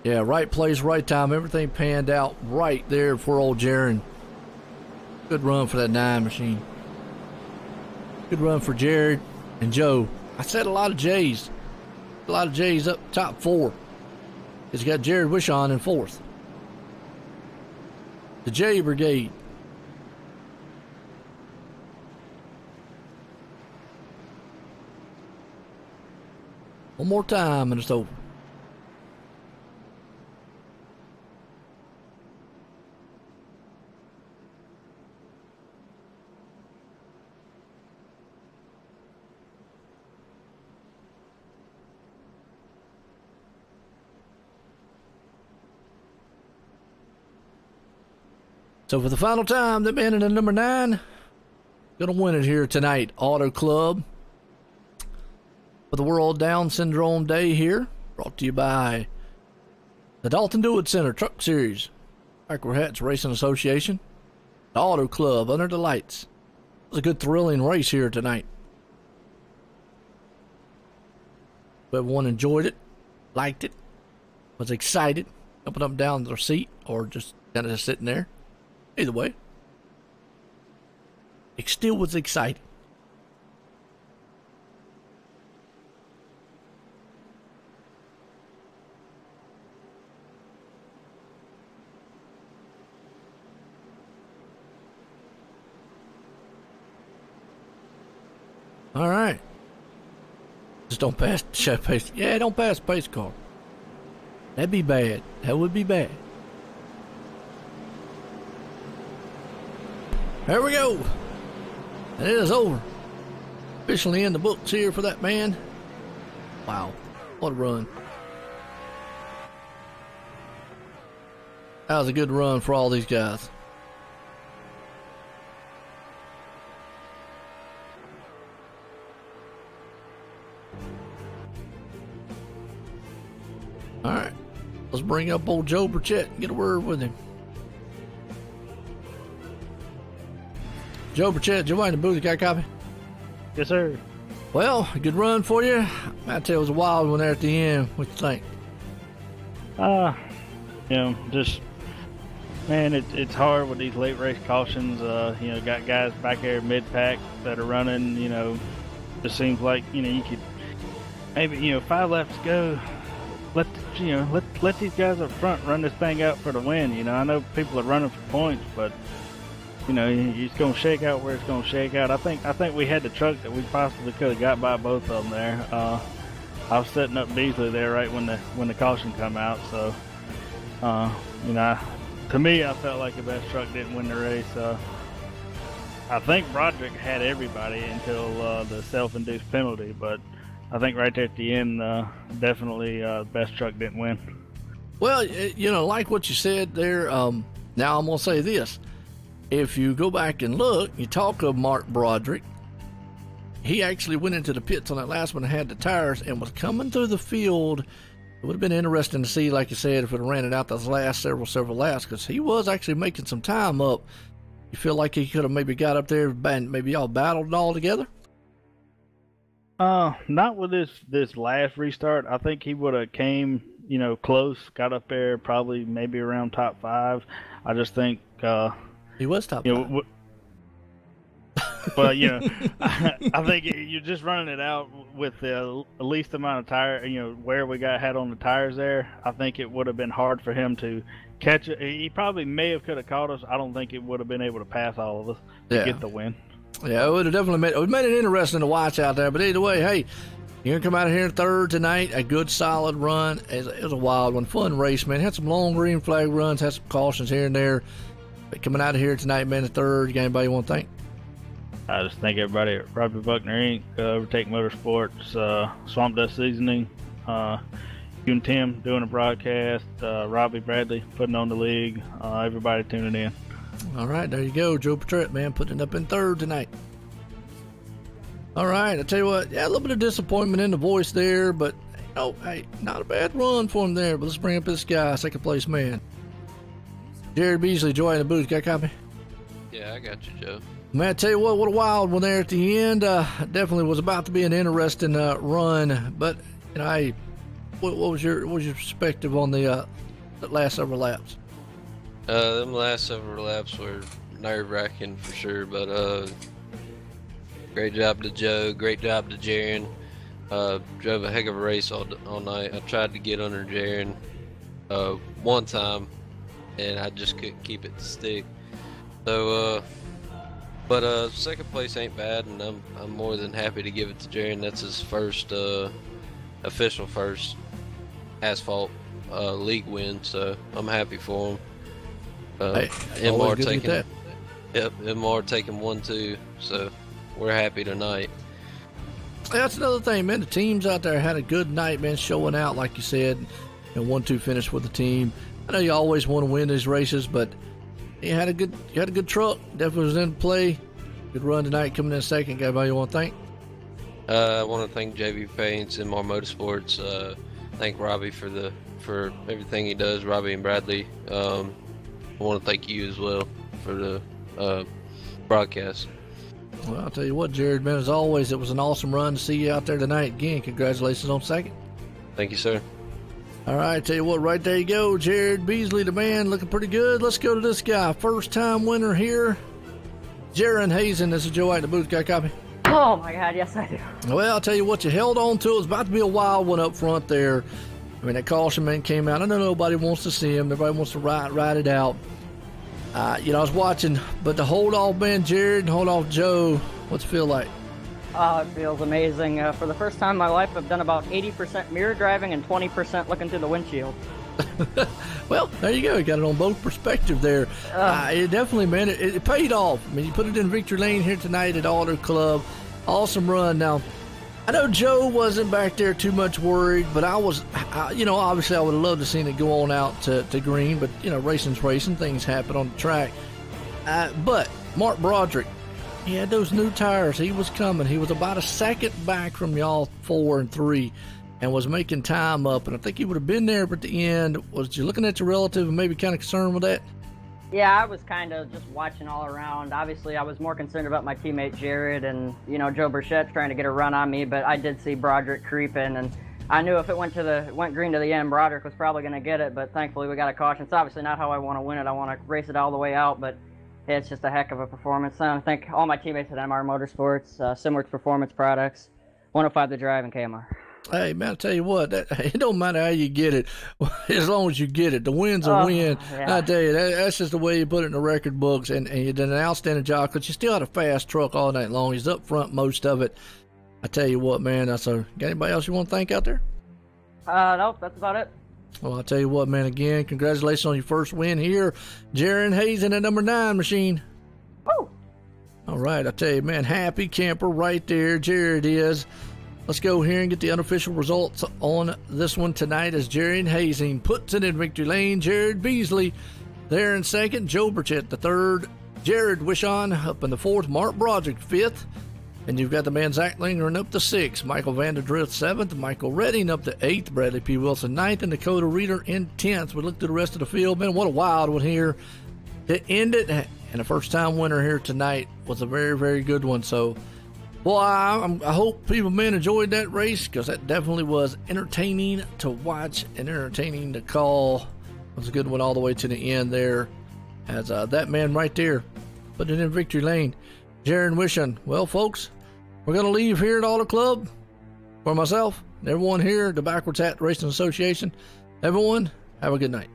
Yeah, right place, right time. Everything panned out right there for old Jaron. Good run for that 9 machine. Good run for Jared and Joe. I said a lot of J's. A lot of J's up top 4. It's got Jared Wishon in 4th. The J Brigade. One more time and it's over. So for the final time, the man in the number 9 gonna win it here tonight. Auto Club for the World Down Syndrome Day here, brought to you by the Dalton Do-It Center Truck Series, Micro Hats Racing Association, the Auto Club under the lights. It was a good thrilling race here tonight. Everyone enjoyed it, liked it, was excited, jumping up and down their seat or just kind of sitting there. Either way, it still was exciting. All right. Just don't pass the pace. Yeah, don't pass the pace car. That'd be bad. That would be bad. There we go. And it is over. Officially in the books here for that man. Wow. What a run. That was a good run for all these guys. All right, let's bring up old Joe Burchett and get a word with him. Joe Burchett, Joe in the booth, got a copy? Yes, sir. Well, a good run for you. I tell you, it was a wild one there at the end. What you think? Just, man, it's hard with these late race cautions. Got guys back there mid-pack that are running, just seems like, you could maybe, 5 laps to go. Let these guys up front run this thing out for the win. I know people are running for points, but it's going to shake out where it's going to shake out. I think we had the truck that we possibly could have got by both of them there. I was setting up Beasley there right when the caution come out. So, to me, I felt like the best truck didn't win the race. I think Broderick had everybody until the self-induced penalty, but I think right there at the end, definitely best truck didn't win. Well, like what you said there, now I'm going to say this. If you go back and look, you talk of Mark Broderick, he actually went into the pits on that last one and had the tires and was coming through the field. It would have been interesting to see, like you said, if it ran it out those last several laps, because he was actually making some time up. You feel like he could have maybe got up there and maybe y'all battled all together? Not with this last restart. I think he would have came, close, got up there probably maybe around top 5. I just think he was top 5. But I think you're just running it out with the least amount of tire. Where we had on the tires there. I think it would have been hard for him to catch it. He probably could have caught us. I don't think it would have been able to pass all of us to get the win. Yeah, it would have definitely made it interesting to watch out there. But either way, hey, you're going to come out of here third tonight. A good, solid run. It was a wild one. Fun race, man. Had some long green flag runs, had some cautions here and there. But coming out of here tonight, man, the third. You got anybody you want to thank? I just thank everybody at Robbie Buckner Inc., Overtake Motorsports, Swamp Dust Seasoning, you and Tim doing a broadcast, Robbie Bradley putting on the league, everybody tuning in. All right, there you go. Joe Patrick, man, putting it up in third tonight. All right, I tell you what, a little bit of disappointment in the voice there, but, hey, not a bad run for him there. But let's bring up this guy, second place man. Jared Beasley, Joy in the booth. Got a copy? Yeah, I got you, Joe. Man, I tell you what a wild one there at the end. Definitely was about to be an interesting run, but hey, what was your perspective on the last several laps? Them last several laps were nerve-wracking for sure, but great job to Joe, great job to Jaron. Drove a heck of a race all night. I tried to get under Jaron one time, and I just couldn't keep it to stick. So, but second place ain't bad, and I'm more than happy to give it to Jaron. That's his first official first asphalt league win, so I'm happy for him. MR taking, yep, MR taking 1-2, so we're happy tonight. That's another thing, man. The teams out there had a good night, man, showing out, like you said, and 1-2 finish for the team. I know you always want to win these races, but you had a good truck. Definitely was in play. Good run tonight, coming in second. Got anybody you want to thank? I want to thank JV Paints and MR Motorsports. Thank Robbie for everything he does. Robbie and Bradley. I want to thank you as well for the broadcast. Well, I'll tell you what, Jared, man, as always, it was an awesome run to see you out there tonight. Again, congratulations on second. Thank you, sir. All right, tell you what, right there you go. Jared Beasley, the man, looking pretty good. Let's go to this guy. First-time winner here, Jaron Hazen. This is Joe White in the booth. Got a copy? Oh, my God, yes, I do. Well, I'll tell you what, you held on to. It was about to be a wild one up front there. I mean, that caution man came out. I know nobody wants to see him. Everybody wants to ride it out. I was watching, but the hold off man, Jared, and hold off Joe, what's it feel like? Oh, it feels amazing. For the first time in my life, I've done about 80% mirror driving and 20% looking through the windshield. Well, there you go. You got it on both perspective there. It definitely, man, it paid off. I mean, you put it in victory lane here tonight at Auto Club. Awesome run. Now, I know Joe wasn't back there too much worried, but obviously I would have loved to seen it go on out to green, but, racing's racing. Things happen on the track. But Mark Broderick, he had those new tires. He was coming. He was about a second back from y'all 4 and 3 and was making time up. And I think he would have been there, but at the end, was you looking at your relative and maybe kind of concerned with that? Yeah, I was kind of just watching all around. Obviously, I was more concerned about my teammate Jared and, Joe Burchett trying to get a run on me, but I did see Broderick creeping, and I knew if it went green to the end, Broderick was probably going to get it, but thankfully we got a caution. It's obviously not how I want to win it. I want to race it all the way out, but it's just a heck of a performance. And I thank all my teammates at MR Motorsports, Simworks Performance Products, 105 The Drive, and KMR. Hey, man, I'll tell you what, it don't matter how you get it, as long as you get it. The win's a win. Yeah. I tell you, that's just the way you put it in the record books, and you did an outstanding job because you still had a fast truck all night long. He's up front most of it. I tell you what, man, got anybody else you want to thank out there? Nope, that's about it. Well, I'll tell you what, man, again, congratulations on your first win here. Jaron Hazen at number 9 machine. Woo! All right, I tell you, man, happy camper right there. Jared is. Let's go here and get the unofficial results on this one tonight as Jaron Hazing puts it in victory lane. Jared Beasley there in second. Joe Burchett the third. Jared Wishon up in the fourth. Mark Broderick fifth. And you've got the man Zach Lingering up to 6th. Michael Vanderdrift 7th. Michael Redding up to 8th. Bradley P. Wilson 9th. And Dakota Reeder in 10th. We look through the rest of the field. Man, what a wild one here to end it. And a first-time winner here tonight was a very, very good one. So, boy, I hope people, man, enjoyed that race because that definitely was entertaining to watch and entertaining to call. It was a good one all the way to the end there as that man right there put it in victory lane. Jaron Wishon. Well, folks, we're going to leave here at Auto Club. For myself and everyone here at the Backwards Hat Racing Association, everyone, have a good night.